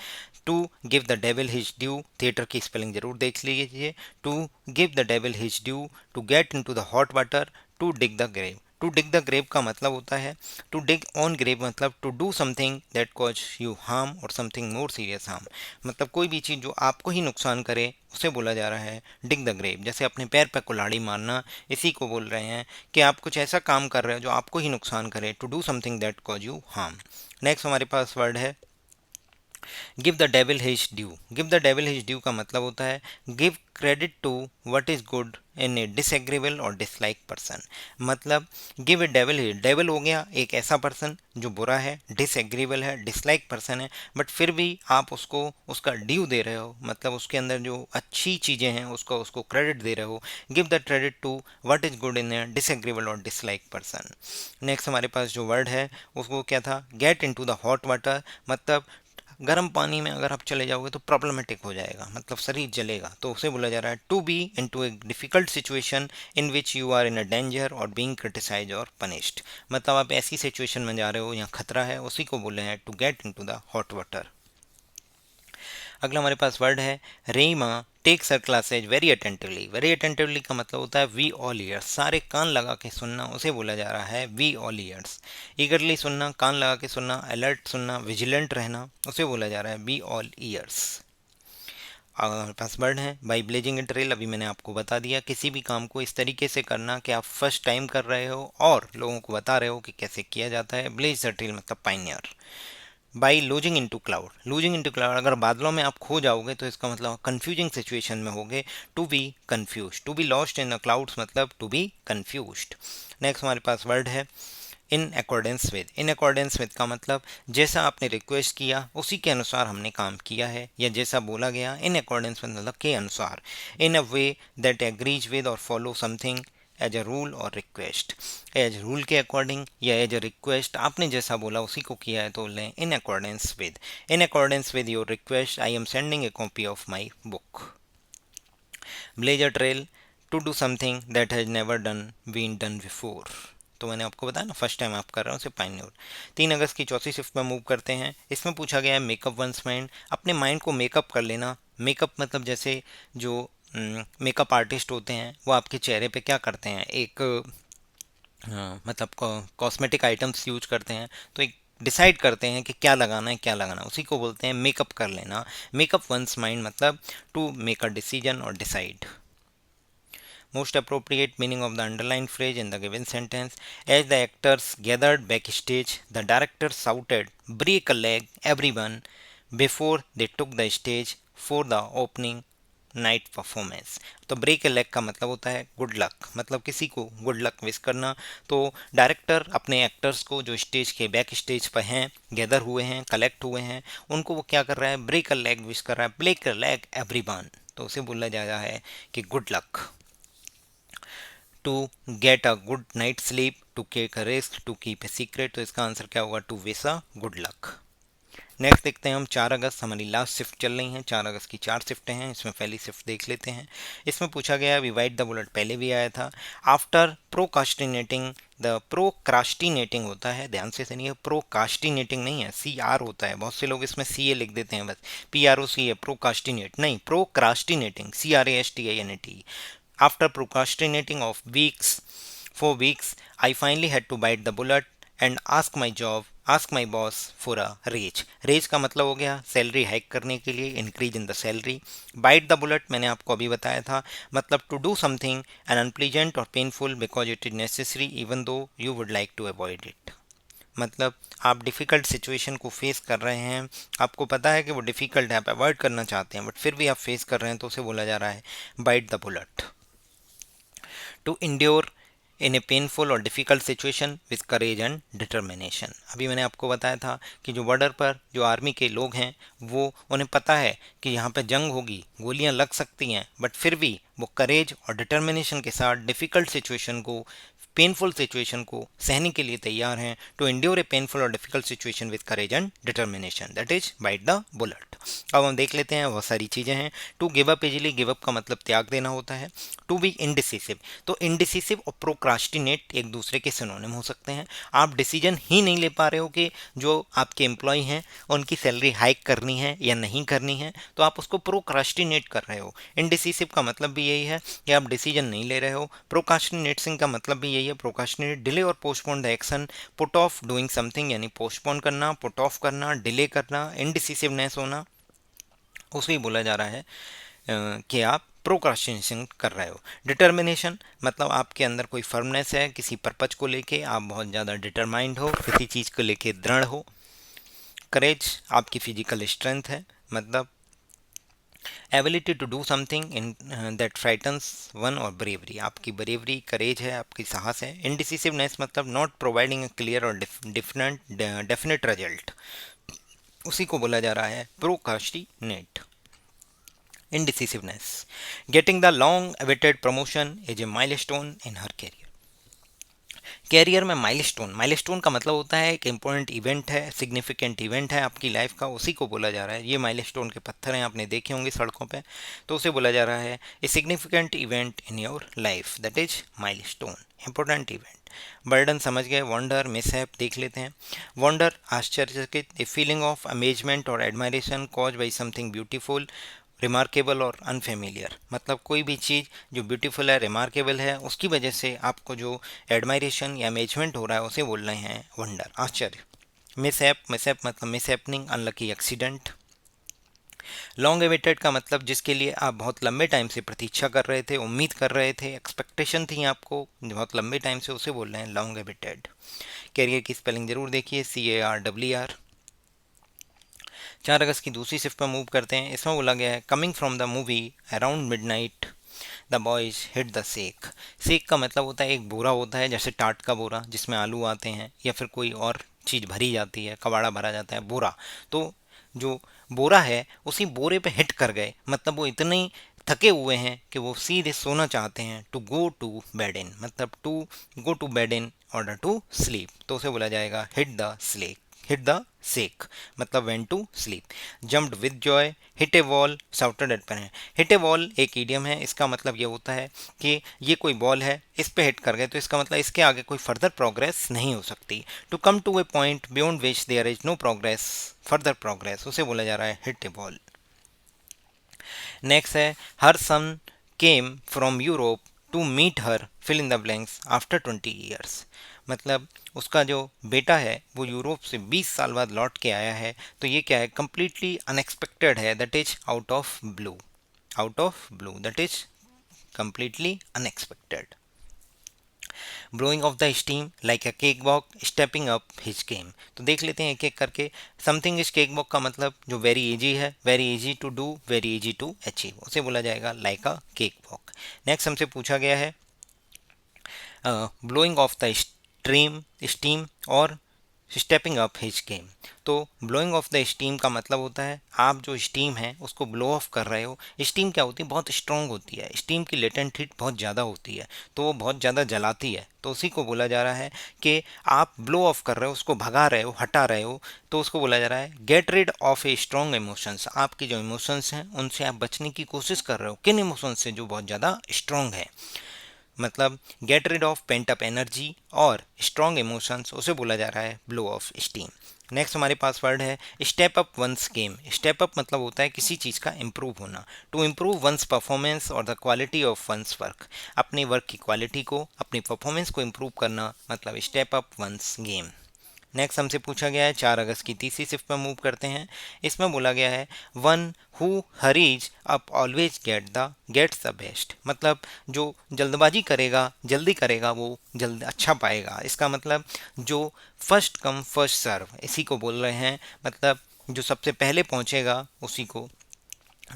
to give the devil his due. Theatre की स्पेलिंग जरूर देख लीजिए। To give the devil his due, to get into the hot water, to dig the grave. To dig the grave का मतलब होता है टू डिग ऑन ग्रेव, मतलब to do something that cause you harm और something more serious harm, मतलब कोई भी चीज़ जो आपको ही नुकसान करे उसे बोला जा रहा है डिग द ग्रेव। जैसे अपने पैर पे कुल्हाड़ी मारना, इसी को बोल रहे हैं कि आप कुछ ऐसा काम कर रहे हो जो आपको ही नुकसान करे, to do something that cause you harm. Next हमारे पास वर्ड है give the devil his due. Give the devil his due का मतलब होता है give credit to what is good in a disagreeable or dislike person, मतलब give a devil his, devil हो गया एक ऐसा पर्सन जो बुरा है, डिसएग्रीबल है, डिसलाइक पर्सन है, बट फिर भी आप उसको उसका ड्यू दे रहे हो, मतलब उसके अंदर जो अच्छी चीज़ें हैं उसको उसको क्रेडिट दे रहे हो। Give the credit to what is good in a disagreeable or dislike person. Next हमारे पास जो वर्ड है उसको क्या था, get into the hot water, मतलब गर्म पानी में अगर आप चले जाओगे तो प्रॉब्लमेटिक हो जाएगा, मतलब शरीर जलेगा, तो उसे बोला जा रहा है to be into a difficult situation in which you are in a danger और बीइंग क्रिटिसाइज और पनिश्ड, मतलब आप ऐसी सिचुएशन में जा रहे हो यहाँ खतरा है, उसी को बोले हैं to get into the hot water. अगला हमारे पास वर्ड है Reema takes her classes very attentively. Very attentively का मतलब होता है वी ऑल ईयर्स, सारे कान लगा के सुनना, उसे बोला जा रहा है वी ऑल ईयर्स। ईगरली सुनना, कान लगा के सुनना, अलर्ट सुनना, विजिलेंट रहना, उसे बोला जा रहा है वी ऑल ईयर्स। हमारे पास वर्ड है बाई ब्लेजिंग ए ट्रेल। अभी मैंने आपको बता दिया, किसी भी काम को इस तरीके से करना कि आप फर्स्ट टाइम कर रहे हो और लोगों को बता रहे हो कि कैसे किया जाता है। ब्लेज द ट्रेल मतलब pioneer. By losing in to cloud, losing in to cloud, अगर बादलों में आप खो जाओगे तो इसका मतलब कंफ्यूजिंग सिचुएशन में होगे, to be confuse. To be lost in the clouds मतलब टू बी कंफ्यूज। नेक्स्ट हमारे पास वर्ड है in accordance with. In accordance with का मतलब जैसा आपने रिक्वेस्ट किया उसी के अनुसार हमने काम किया है, या जैसा बोला गया, इन अकॉर्डेंस विद मतलब के अनुसार, in a way that agrees with और follow something as a rule और रिक्वेस्ट। एज रूल के अकॉर्डिंग या एज अ रिक्वेस्ट, आपने जैसा बोला उसी को किया है तो लें in accordance with. In accordance with your request I am sending a copy of my book. Blaze a trail, to do something that has never done been done before. तो मैंने आपको बताया ना फर्स्ट टाइम आप कर रहे हो सिर्फ पाइन्योर। 3 अगस्त की चौथी शिफ्ट में मूव करते हैं। इसमें पूछा गया है मेकअप वंस माइंड, अपने माइंड को मेकअप कर लेना। मेकअप मतलब जैसे जो मेकअप आर्टिस्ट होते हैं वो आपके चेहरे पे क्या करते हैं, एक मतलब कॉस्मेटिक आइटम्स यूज करते हैं, तो एक डिसाइड करते हैं कि क्या लगाना है क्या लगाना, उसी को बोलते हैं मेकअप कर लेना। मेकअप वंस माइंड मतलब टू मेक अ डिसीजन और decide. Most appropriate meaning of the underlined phrase in the given sentence: as the actors gathered backstage, the director shouted, "Break a leg, everyone," before they took the stage for the opening night performance. तो break ए leg का मतलब होता है good luck, मतलब किसी को good luck wish करना। तो डायरेक्टर अपने एक्टर्स को जो स्टेज के बैक स्टेज पर हैं, गैदर हुए हैं, कलेक्ट हुए हैं, उनको वो क्या कर रहा है, ब्रेक अ लेग विश कर रहा है, ब्रेक अ लेग एवरीवन, तो उसे बोला जा रहा है कि good luck. To get a good night sleep, to take a risk, to keep a secret, तो इसका आंसर क्या होगा, to wish a good luck. Next देखते हैं हम 4 अगस्त, हमारी लास्ट शिफ्ट चल रही हैं। 4 अगस्त की 4 शिफ्टें हैं, इसमें पहली शिफ्ट देख लेते हैं। इसमें पूछा गया वी वाइट द बुलेट, पहले भी आया था। आफ्टर प्रोकास्टिनेटिंग, द प्रोक्रास्टिनेटिंग होता है, ध्यान से सुनिए, प्रोकास्टिनेटिंग नहीं है, सी आर होता है, बहुत से लोग इसमें सी ए लिख देते हैं बस, P R O C A, procrastinate नहीं, procrastinating, C R A S T I N A T. After procrastinating of weeks, for weeks, I finally had to bite the bullet and ask my boss for a raise. Raise का मतलब हो गया salary hike करने के लिए, increase in the salary. Bite the bullet मैंने आपको अभी बताया था, मतलब to do something an unpleasant और painful because it is necessary even though you would like to avoid it. मतलब आप डिफ़िकल्ट सिचुएशन को फेस कर रहे हैं, आपको पता है कि वो डिफ़िकल्ट है, आप अवॉइड करना चाहते हैं, बट फिर भी आप फेस कर रहे हैं, तो उसे बोला जा रहा है bite the bullet. To endure in a painful और difficult situation with courage and determination. अभी मैंने आपको बताया था कि जो बॉर्डर पर जो आर्मी के लोग हैं, वो उन्हें पता है कि यहाँ पे जंग होगी, गोलियाँ लग सकती हैं, बट फिर भी वो करेज और डिटर्मिनेशन के साथ डिफ़िकल्ट सिचुएशन को, पेनफुल सिचुएशन को सहने के लिए तैयार हैं। टू इंड्योर ए पेनफुल और difficult situation with courage and determination, that is bite the bullet. अब हम देख लेते हैं, बहुत सारी चीज़ें हैं। To give up easily, give up का मतलब त्याग देना होता है। टू बी इनडिसिसिव, तो इनडिसिसिव और प्रोक्रास्टिनेट एक दूसरे के सिनोनिम हो सकते हैं। आप डिसीजन ही नहीं ले पा रहे हो कि जो आपके एम्प्लॉय हैं उनकी सैलरी हाइक करनी है या नहीं करनी है, तो आप उसको प्रोक्रास्टिनेट कर रहे हो। इनडिसिसिव का मतलब भी यही है कि आप डिसीजन नहीं ले रहे हो। प्रोक्रास्टिनेटिंग का मतलब भी यही है, प्रोक्रास्टिनेट डिले और postpone the action, put off doing something यानी पोस्टपोन करना, पुट ऑफ करना, डिले करना, इनडिसिसिवनेस होना, उसे ही बोला जा रहा है कि आप प्रोक्रास्टिनेशन कर रहे हो। डिटर्मिनेशन मतलब आपके अंदर कोई फर्मनेस है, किसी पर्पज को लेके आप बहुत ज़्यादा डिटरमाइंड हो, किसी चीज़ को लेके दृढ़ हो। करेज आपकी फिजिकल स्ट्रेंथ है, मतलब ability to do something in that frightens one, और ब्रेवरी आपकी ब्रेवरी, करेज है, आपकी साहस है। इनडिसिसिवनेस मतलब नॉट प्रोवाइडिंग अ क्लियर और डेफिनेट रिजल्ट, उसी को बोला जा रहा है procrastinate. Indecisiveness. Getting the long awaited promotion is a milestone in her career. Career में माइलस्टोन, माइलस्टोन का मतलब होता है एक इंपॉर्टेंट इवेंट है, सिग्निफिकेंट इवेंट है आपकी लाइफ का, उसी को बोला जा रहा है। ये माइलस्टोन के पत्थर हैं, आपने देखे होंगे सड़कों पे, तो उसे बोला जा रहा है a significant event in your life, that is milestone, important event. Burden समझ गए, वंडर मिसहैप देख लेते हैं। वंडर आश्चर्यचकित, ए फीलिंग ऑफ अमेजमेंट और admiration cause by something beautiful, remarkable और अनफेमिलियर, मतलब कोई भी चीज़ जो ब्यूटीफुल है, रिमार्केबल है, उसकी वजह से आपको जो एडमायरेशन या अमेजमेंट हो रहा है, उसे बोल रहे हैं वंडर, आश्चर्य। मिसहैप, मिसहैप मतलब mishappening, unlucky accident. Long awaited का मतलब जिसके लिए आप बहुत लंबे टाइम से प्रतीक्षा कर रहे थे, उम्मीद कर रहे थे, एक्सपेक्टेशन थी आपको बहुत लंबे टाइम से, उसे बोल रहे हैं लॉन्ग अवेटेड। कैरियर की स्पेलिंग जरूर देखिए, CARER। 4 अगस्त की दूसरी शिफ्ट पर मूव करते हैं। इसमें बोला गया है coming from the movie around midnight the boys hit the sack. Sack का मतलब होता है एक बोरा होता है, जैसे टाट का बोरा जिसमें आलू आते हैं या फिर कोई और चीज़ भरी जाती है, कबाड़ा भरा जाता है, बोरा। तो जो बोरा है उसी बोरे पे हिट कर गए, मतलब वो इतने थके हुए हैं कि वो सीधे सोना चाहते हैं। To go to bed in मतलब to go to bed in order to sleep, तो उसे बोला जाएगा hit the slack, hit the sack, मतलब went to sleep. Jumped with joy, hit a wall, shouted at pain. Hit a wall एक idiom है, इसका मतलब ये होता है कि ये कोई बॉल है, इस पे हिट कर गए तो इसका मतलब इसके आगे कोई फर्दर प्रोग्रेस नहीं हो सकती। To come to a point beyond which there is no progress, further progress, उसे बोला जा रहा है हिट ए बॉल। नेक्स्ट है her son came from Europe to meet her fill in the blanks after 20 years. मतलब उसका जो बेटा है वो यूरोप से 20 साल बाद लौट के आया है, तो ये क्या है, कंप्लीटली अनएक्सपेक्टेड है, that is out of blue, out of blue, that is completely unexpected. Blowing off the steam like a cake walk, stepping up his game. तो देख लेते हैं एक एक करके। समथिंग इज केक वॉक का मतलब जो वेरी इजी है, very easy to do, very easy to achieve, उसे बोला जाएगा like a cake walk. Next हमसे पूछा गया है blowing off the stream steam और स्टेपिंग अप हिज गेम। तो ब्लोइंग ऑफ द स्टीम का मतलब होता है आप जो स्टीम है उसको ब्लो ऑफ कर रहे हो। स्टीम क्या होती है, बहुत स्ट्रांग होती है, स्टीम की लेटेंट हीट बहुत ज़्यादा होती है, तो वो बहुत ज़्यादा जलाती है, तो उसी को बोला जा रहा है कि आप ब्लो ऑफ कर रहे हो, उसको भगा रहे हो, हटा रहे हो, तो उसको बोला जा रहा है get rid of a strong emotions. आपकी जो इमोशंस हैं उनसे आप बचने की कोशिश कर रहे हो, किन इमोशंस से, जो बहुत ज़्यादा स्ट्रांग है। मतलब get rid of pent up energy और स्ट्रॉन्ग इमोशंस, उसे बोला जा रहा है ब्लो ऑफ स्टीम। नेक्स्ट हमारे पास वर्ड है step up one's game. Step up मतलब होता है किसी चीज़ का इम्प्रूव होना, टू इम्प्रूव वंस परफॉर्मेंस और the quality of one's work. अपने वर्क की क्वालिटी को, अपनी परफॉर्मेंस को इम्प्रूव करना, मतलब step up one's game. Next हमसे पूछा गया है 4 अगस्त की तीसरी शिफ्ट पर मूव करते हैं। इसमें बोला गया है one who hurries up always gets the best. मतलब जो जल्दबाजी करेगा, जल्दी करेगा, वो जल्द अच्छा पाएगा। इसका मतलब जो फर्स्ट कम फर्स्ट सर्व, इसी को बोल रहे हैं। मतलब जो सबसे पहले पहुंचेगा उसी को।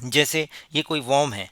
जैसे ये कोई वॉर्म है,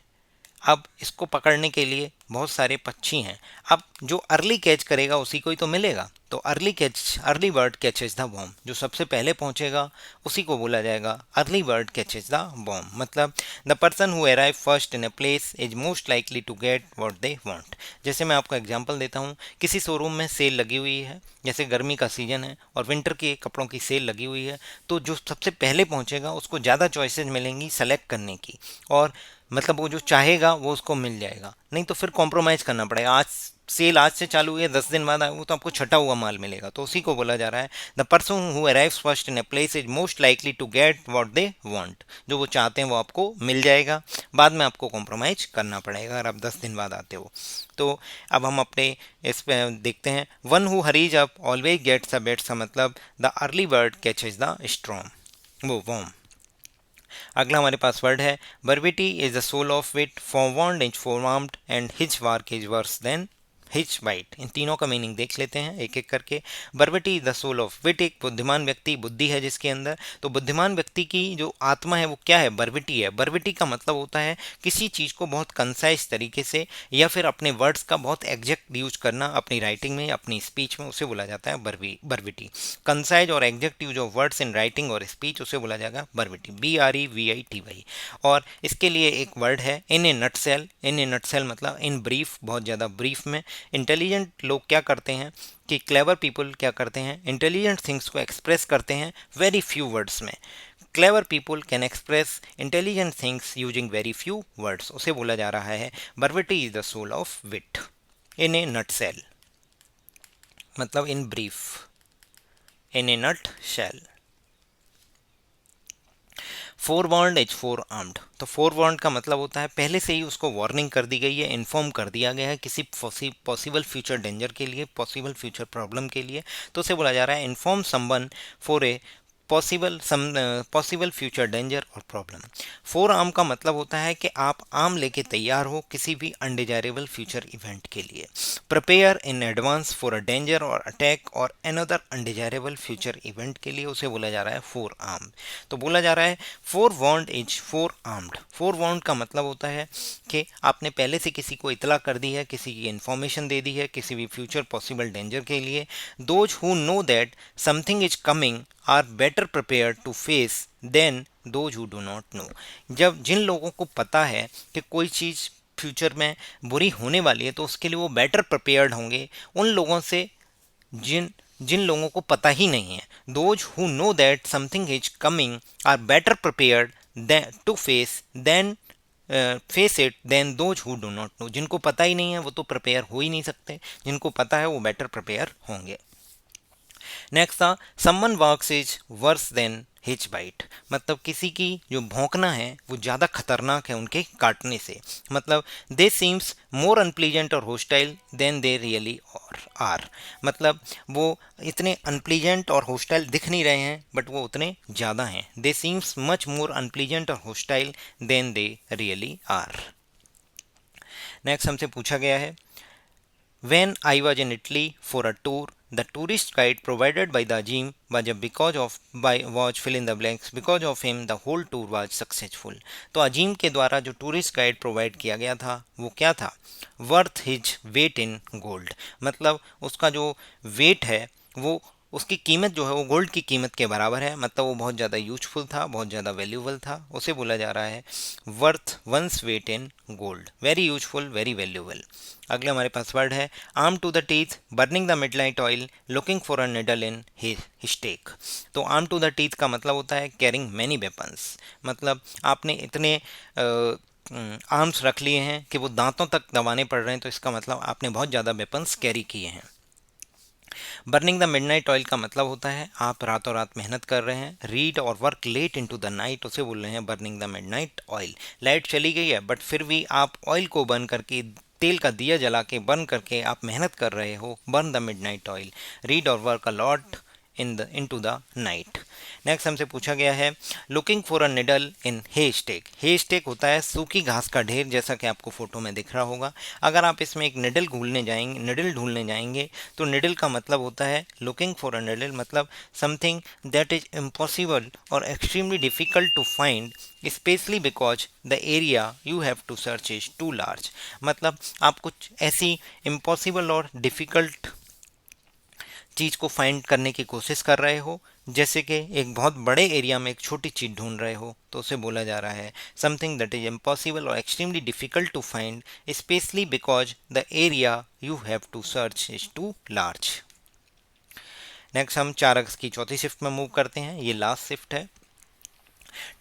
अब इसको पकड़ने के लिए बहुत सारे पक्षी हैं, अब जो अर्ली कैच करेगा उसी को ही तो मिलेगा, तो early bird catches the worm, जो सबसे पहले पहुंचेगा उसी को बोला जाएगा early bird catches the worm. मतलब the person who arrive first in a place is most likely to get what they want. जैसे मैं आपको एग्जांपल देता हूँ, किसी शोरूम में सेल लगी हुई है, जैसे गर्मी का सीजन है और विंटर के कपड़ों की सेल लगी हुई है, तो जो सबसे पहले पहुंचेगा उसको ज़्यादा चॉइसेस मिलेंगी सेलेक्ट करने की, और मतलब वो जो चाहेगा वो उसको मिल जाएगा। नहीं तो फिर कॉम्प्रोमाइज करना पड़ेगा, आज सेल आज से चालू हुई है 10 दिन बाद आएगा तो आपको छटा हुआ माल मिलेगा, तो उसी को बोला जा रहा है the person who arrives first in a place is most likely to get what they want. जो वो चाहते हैं वो आपको मिल जाएगा, बाद में आपको कॉम्प्रोमाइज करना पड़ेगा अगर आप 10 दिन बाद आते हो। तो अब हम अपने इस पे देखते हैं, one who hurries up always gets a bets का मतलब the early bird catches the strong, वो वॉर्म। अगला हमारे पास वर्ड है brevity is the soul of wit, forewarned is forearmed and his bark is worse than his bite. इन तीनों का मीनिंग देख लेते हैं एक एक करके। Brevity is the soul of wit, एक बुद्धिमान व्यक्ति, बुद्धि है जिसके अंदर, तो बुद्धिमान व्यक्ति की जो आत्मा है वो क्या है, बर्बिटी है। बर्बिटी का मतलब होता है किसी चीज़ को बहुत कंसाइज तरीके से या फिर अपने वर्ड्स का बहुत एग्जैक्ट यूज करना अपनी राइटिंग में, अपनी स्पीच में, उसे बोला जाता है बर्बिटी। कंसाइज और exact use of words in writing और स्पीच, उसे बोला जाएगा बर्बिटी, BREVITY। और इसके लिए एक वर्ड है इन ए नटसेल। इन ए नटसेल मतलब इन ब्रीफ, बहुत ज़्यादा ब्रीफ में। इंटेलिजेंट लोग क्या करते हैं कि क्लेवर पीपल क्या करते हैं, इंटेलिजेंट थिंग्स को एक्सप्रेस करते हैं वेरी फ्यू वर्ड्स में। Clever people can express intelligent things using very few words, उसे बोला जा रहा है brevity is the soul of wit. In a nutshell मतलब in brief, in a nutshell. Forewarned is forearmed, तो forewarned का मतलब होता है पहले से ही उसको वार्निंग कर दी गई है, इन्फॉर्म कर दिया गया है किसी पॉसिबल फ्यूचर डेंजर के लिए, पॉसिबल फ्यूचर प्रॉब्लम के लिए, तो उसे बोला जा रहा है inform someone for a possible future danger और प्रॉब्लम। फोर आर्म का मतलब होता है कि आप आर्म लेके तैयार हो किसी भी अनडिजायरेबल फ्यूचर इवेंट के लिए। Prepare in advance for a danger और अटैक और अनदर अनडिजायरेबल फ्यूचर इवेंट के लिए, उसे बोला जा रहा है फोर आर्म। तो बोला जा रहा है four warned is four armed. Four warned का मतलब होता है कि आपने पहले से किसी को इतला कर दी है, किसी की इन्फॉर्मेशन दे दी है किसी भी फ्यूचर पॉसिबल डेंजर के लिए। Those who know that something is coming are better prepared to face than those who do not know. जब जिन लोगों को पता है कि कोई चीज़ फ्यूचर में बुरी होने वाली है तो उसके लिए वो बेटर प्रिपेयर्ड होंगे उन लोगों से जिन जिन लोगों को पता ही नहीं है, those who know that something is coming are better prepared to face it than those who do not know. जिनको पता ही नहीं है वो तो प्रिपेयर हो ही नहीं सकते, जिनको पता है वो बेटर प्रिपेयर होंगे। नेक्स्ट था someone works is worse than his bite, मतलब किसी की जो भौंकना है वो ज़्यादा खतरनाक है उनके काटने से। मतलब दे सीम्स मोर अनप्लीजेंट और होस्टाइल देन दे रियली और आर, मतलब वो इतने अनप्लीजेंट और होस्टाइल दिख नहीं रहे हैं बट वो उतने ज़्यादा हैं। They seems much more unpleasant और hostile than they really are. Next हमसे पूछा गया है When I was in Italy for a tour, the tourist guide provided by the Ajim was fill in the blanks. Because of him, the whole tour was successful. तो अजीम के द्वारा जो tourist guide provide किया गया था वो क्या था? Worth his weight in gold, मतलब उसका जो वेट है वो उसकी कीमत जो है वो गोल्ड की कीमत के बराबर है। मतलब वो बहुत ज़्यादा यूजफुल था, बहुत ज़्यादा वैल्यूबल था, उसे बोला जा रहा है worth one's weight in gold, very useful, very valuable. अगले हमारे पास वर्ड है arm to the teeth, burning the midnight oil, looking for a needle in stack. तो आर्म टू द टीथ का मतलब होता है कैरिंग मैनी वेपन्स, मतलब आपने इतने आर्म्स रख लिए हैं कि वो दांतों तक दबाने पड़ रहे हैं, तो इसका मतलब आपने बहुत ज़्यादा वेपन्स कैरी किए हैं। बर्निंग द मिडनाइट ऑयल का मतलब होता है आप रातों रात मेहनत कर रहे हैं। रीड और work late into the night, उसे बोल रहे हैं burning the midnight oil. Light चली गई है बट फिर भी आप ऑयल को बर्न करके, तेल का दिया जला के बर्न करके आप मेहनत कर रहे हो। Burn the midnight oil, read और work a lot into the night. Next हमसे पूछा गया है looking for a needle in haystack. Haystack होता है सूखी घास का ढेर, जैसा कि आपको फोटो में दिख रहा होगा। अगर आप इसमें एक निडल ढूंढने जाएंगे तो निडल का मतलब होता है लुकिंग फॉर अ निडल, मतलब समथिंग दैट इज इम्पॉसिबल और extremely difficult to find specially because the area you have to search is too large. मतलब आप कुछ ऐसी इम्पॉसिबल और डिफिकल्ट चीज़ को फाइंड करने की कोशिश कर रहे हो, जैसे कि एक बहुत बड़े एरिया में एक छोटी चीज़ ढूंढ रहे हो, तो उसे बोला जा रहा है समथिंग दैट इज इम्पॉसिबल और extremely difficult to find specially because the area you have to search is too large. Next हम 4 अगस्त की चौथी शिफ्ट में मूव करते हैं, ये लास्ट शिफ्ट है।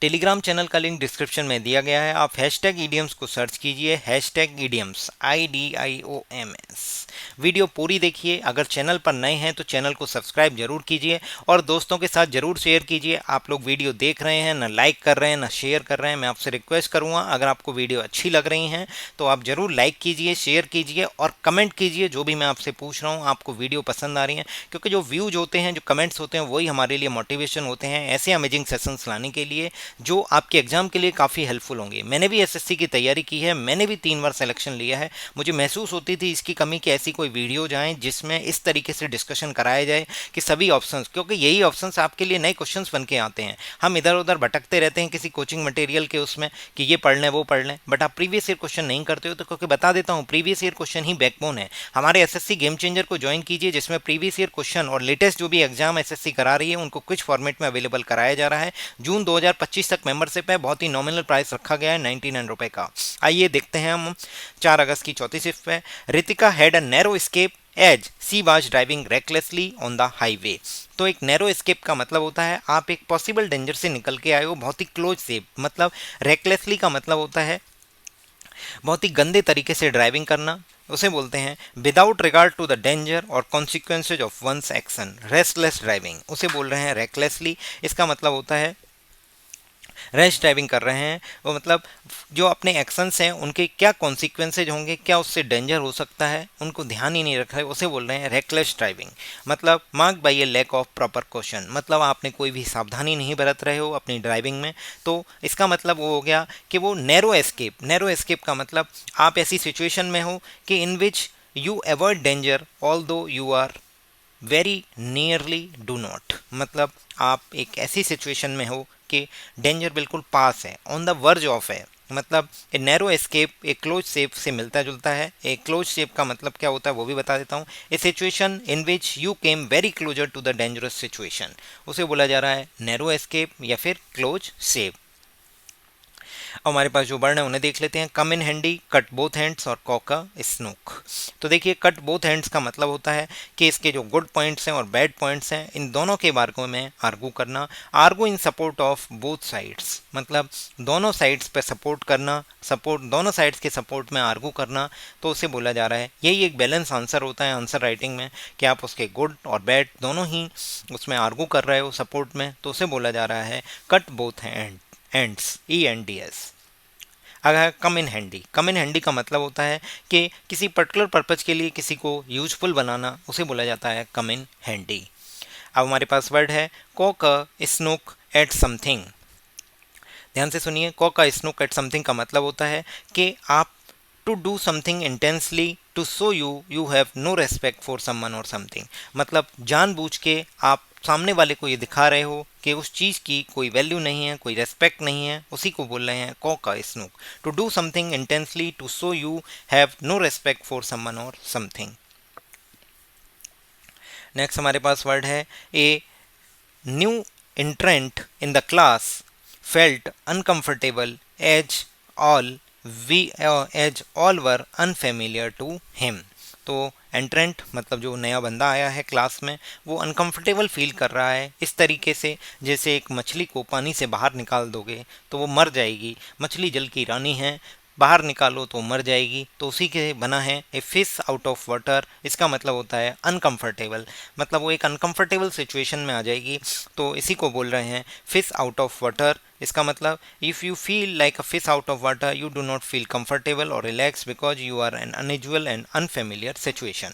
टेलीग्राम चैनल का लिंक डिस्क्रिप्शन में दिया गया है, आप हैशटैग ईडियम्स को सर्च कीजिए, हैशटैग ईडियम्स IDIOMS। वीडियो पूरी देखिए, अगर चैनल पर नए हैं तो चैनल को सब्सक्राइब जरूर कीजिए और दोस्तों के साथ जरूर शेयर कीजिए। आप लोग वीडियो देख रहे हैं, ना लाइक कर रहे हैं ना शेयर कर रहे हैं, मैं आपसे रिक्वेस्ट करूंगा अगर आपको वीडियो अच्छी लग रही हैं तो आप जरूर लाइक कीजिए, शेयर कीजिए और कमेंट कीजिए जो भी मैं आपसे पूछ रहा हूँ आपको वीडियो पसंद आ रही है, क्योंकि जो व्यूज होते हैं, जो कमेंट्स होते हैं, वही हमारे लिए मोटिवेशन होते हैं ऐसे अमेजिंग सेशंस लाने के लिए जो आपके एग्जाम के लिए काफ़ी हेल्पफुल होंगे। मैंने भी एसएससी की तैयारी की है, मैंने भी 3 बार सिलेक्शन लिया है। मुझे महसूस होती थी इसकी कमी कि ऐसी कोई वीडियो जाए जिसमें इस तरीके से डिस्कशन कराया जाए कि सभी ऑप्शंस, क्योंकि यही ऑप्शंस आपके लिए नए क्वेश्चंस बन के आते हैं। हम इधर उधर भटकते रहते हैं किसी कोचिंग मटेरियल के उसमें कि ये पढ़ लें वो पढ़ लें, बट आप प्रीवियस ईयर क्वेश्चन नहीं करते हो। तो क्योंकि बता देता हूँ प्रीवियस ईयर क्वेश्चन ही बैकबोन है। हमारे एसएससी गेम चेंजर को ज्वाइन कीजिए जिसमें प्रीवियस ईयर क्वेश्चन और लेटेस्ट जो भी एग्जाम एसएससी करा रही है उनको क्विज फॉर्मेट में अवेलेबल कराया जा रहा है। जून 2025 तक मेंबरशिप है, बहुत ही नॉमिनल प्राइस रखा गया है 99 रुपए का। आइए देखते हैं हम 4 अगस्त की चौथी शिफ्ट पे। Ritika had a narrow escape as she was driving recklessly on the highway. तो एक नैरो एस्केप का मतलब होता है आप एक पॉसिबल डेंजर से निकल के आए हो बहुत ही क्लोज से। मतलब रेकलेसली का मतलब होता है बहुत ही गंदे तरीके से ड्राइविंग करना, उसे बोलते हैं without regard to the danger और consequences of one's action. Restless driving उसे बोल रहे हैं रेकलेसली। इसका मतलब होता है रैश ड्राइविंग कर रहे हैं वो, मतलब जो अपने एक्शंस हैं उनके क्या कॉन्सिक्वेंसेज होंगे, क्या उससे डेंजर हो सकता है, उनको ध्यान ही नहीं रख रहे, उसे बोल रहे हैं रेकलेस ड्राइविंग। मतलब marked by a lack of proper question, मतलब आपने कोई भी सावधानी नहीं बरत रहे हो अपनी ड्राइविंग में। तो इसका मतलब वो हो गया कि वो नैरो एस्केप। नैरो एस्केप का मतलब आप ऐसी सिचुएशन में हो कि in which you avoid danger although you are very nearly do not. मतलब आप एक ऐसी सिचुएशन में हो कि डेंजर बिल्कुल पास है, ऑन द वर्ज ऑफ है। मतलब ए नैरो एस्केप एक क्लोज शेप से मिलता जुलता है। एक क्लोज शेप का मतलब क्या होता है वो भी बता देता हूँ। A situation in which you came very closer to the dangerous situation, उसे बोला जा रहा है नैरो एस्केप या फिर क्लोज शेप। अब हमारे पास जो वर्ण है उन्हें देख लेते हैं। Come in handy, cut both hands और कॉका स्नोक। तो देखिए कट बोथ हैंड्स का मतलब होता है कि इसके जो गुड पॉइंट्स हैं और बैड पॉइंट्स हैं इन दोनों के बारे में आर्गू करना। Argue in support of both sides, मतलब दोनों साइड्स पे सपोर्ट करना, सपोर्ट दोनों साइड्स के सपोर्ट में आर्गू करना, तो उसे बोला जा रहा है। यही एक बैलेंस आंसर होता है आंसर राइटिंग में, कि आप उसके गुड और बैड दोनों ही उसमें आर्गू कर रहे हो सपोर्ट में, तो उसे बोला जा रहा है कट बोथ एंड्स, ENDS। अगर कम in handy, come in handy का मतलब होता है कि किसी पर्टिकुलर पर्पज के लिए किसी को यूजफुल बनाना, उसे बोला जाता है कम इन हैंडी। अब हमारे पास वर्ड है cock a snook at something. ध्यान से सुनिए, cock a snook at something का मतलब होता है कि आप to do something intensely to show you have no respect for someone और समथिंग, मतलब जानबूझ के आप सामने वाले को ये दिखा रहे हो कि उस चीज़ की कोई वैल्यू नहीं है, कोई रेस्पेक्ट नहीं है, उसी को बोल रहे हैं cock a snook. To do something intensely to show you have no respect for someone और समथिंग। नेक्स्ट हमारे पास वर्ड है a new entrant in the class felt uncomfortable as all as all were unfamiliar to him। तो एंट्रेंट मतलब जो नया बंदा आया है क्लास में, वो अनकंफर्टेबल फील कर रहा है इस तरीके से जैसे एक मछली को पानी से बाहर निकाल दोगे तो वो मर जाएगी। मछली जल की रानी है, बाहर निकालो तो मर जाएगी, तो उसी के बना है a fish out of water. इसका मतलब होता है अनकंफर्टेबल, मतलब वो एक अनकंफर्टेबल सिचुएशन में आ जाएगी, तो इसी को बोल रहे हैं फिश आउट ऑफ वाटर। इसका मतलब if you feel like a fish out of water you do not feel comfortable और relax because you are an unusual and unfamiliar situation.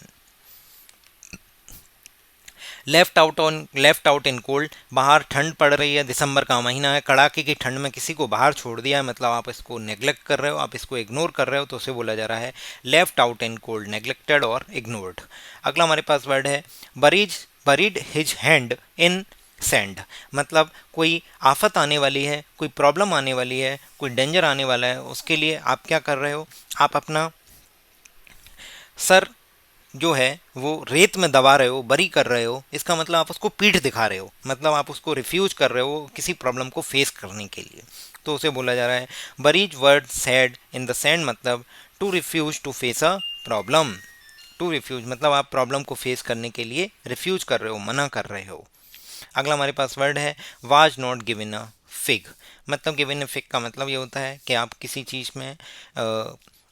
Left out in cold, बाहर ठंड पड़ रही है, दिसंबर का महीना है, कड़ाके की ठंड में किसी को बाहर छोड़ दिया है, मतलब आप इसको नेग्लेक्ट कर रहे हो, आप इसको इग्नोर कर रहे हो, तो उसे बोला जा रहा है left out in cold, neglected और इग्नोर्ड। अगला हमारे पास वर्ड है buried his hand in sand, मतलब कोई आफत आने वाली है, कोई प्रॉब्लम आने वाली है, कोई डेंजर आने वाला है, उसके लिए आप क्या कर रहे हो, आप अपना सर जो है वो रेत में दबा रहे हो, बरी कर रहे हो। इसका मतलब आप उसको पीठ दिखा रहे हो, मतलब आप उसको रिफ्यूज कर रहे हो किसी प्रॉब्लम को फेस करने के लिए, तो उसे बोला जा रहा है buries word sad in the sand, मतलब to refuse to face a problem. To refuse मतलब आप प्रॉब्लम को फेस करने के लिए रिफ्यूज कर रहे हो, मना कर रहे हो। अगला हमारे पास वर्ड है was not given a fig, मतलब गिवन अ फिग का मतलब ये होता है कि आप किसी चीज़ में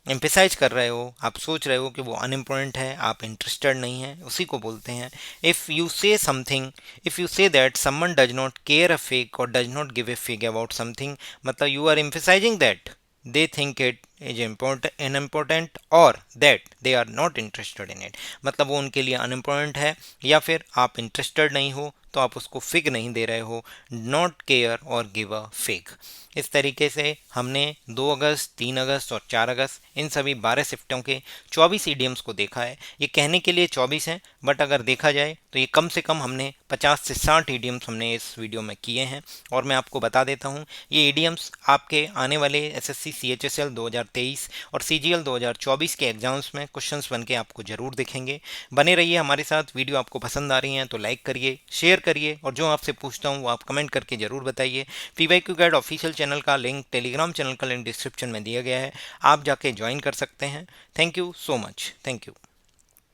एम्फेसाइज कर रहे हो, आप सोच रहे हो कि वो अनइम्पोर्टेंट है, आप इंटरेस्टेड नहीं है, उसी को बोलते हैं if you say something, if you say that someone does not care a fig और does not give a fig about something, मतलब you are emphasizing that they think it is important or that they are not interested in it, मतलब वो उनके लिए unimportant है या फिर आप इंटरेस्टेड नहीं हो, तो आप उसको फिग नहीं दे रहे हो, नॉट केयर और गिव अ फिग। इस तरीके से हमने 2 अगस्त, 3 अगस्त और 4 अगस्त इन सभी 12 शिफ्टों के 24 ईडियम्स को देखा है। ये कहने के लिए 24 हैं, बट अगर देखा जाए तो ये कम से कम हमने 50 से 60 ईडियम्स हमने इस वीडियो में किए हैं। और मैं आपको बता देता हूँ ये ईडियम्स आपके आने वाले एसएससी CHSL 2023 और CGL 2024 के एग्जाम्स में क्वेश्चंस बन के आपको जरूर दिखेंगे। बने रहिए हमारे साथ। वीडियो आपको पसंद आ रही हैं तो लाइक करिए, शेयर करिए, और जो आपसे पूछता हूँ वो आप कमेंट करके जरूर बताइए। PYQ गाइड ऑफिशियल चैनल का लिंक, टेलीग्राम चैनल का लिंक डिस्क्रिप्शन में दिया गया है, आप जाके ज्वाइन कर सकते हैं। Thank you so much. Thank you.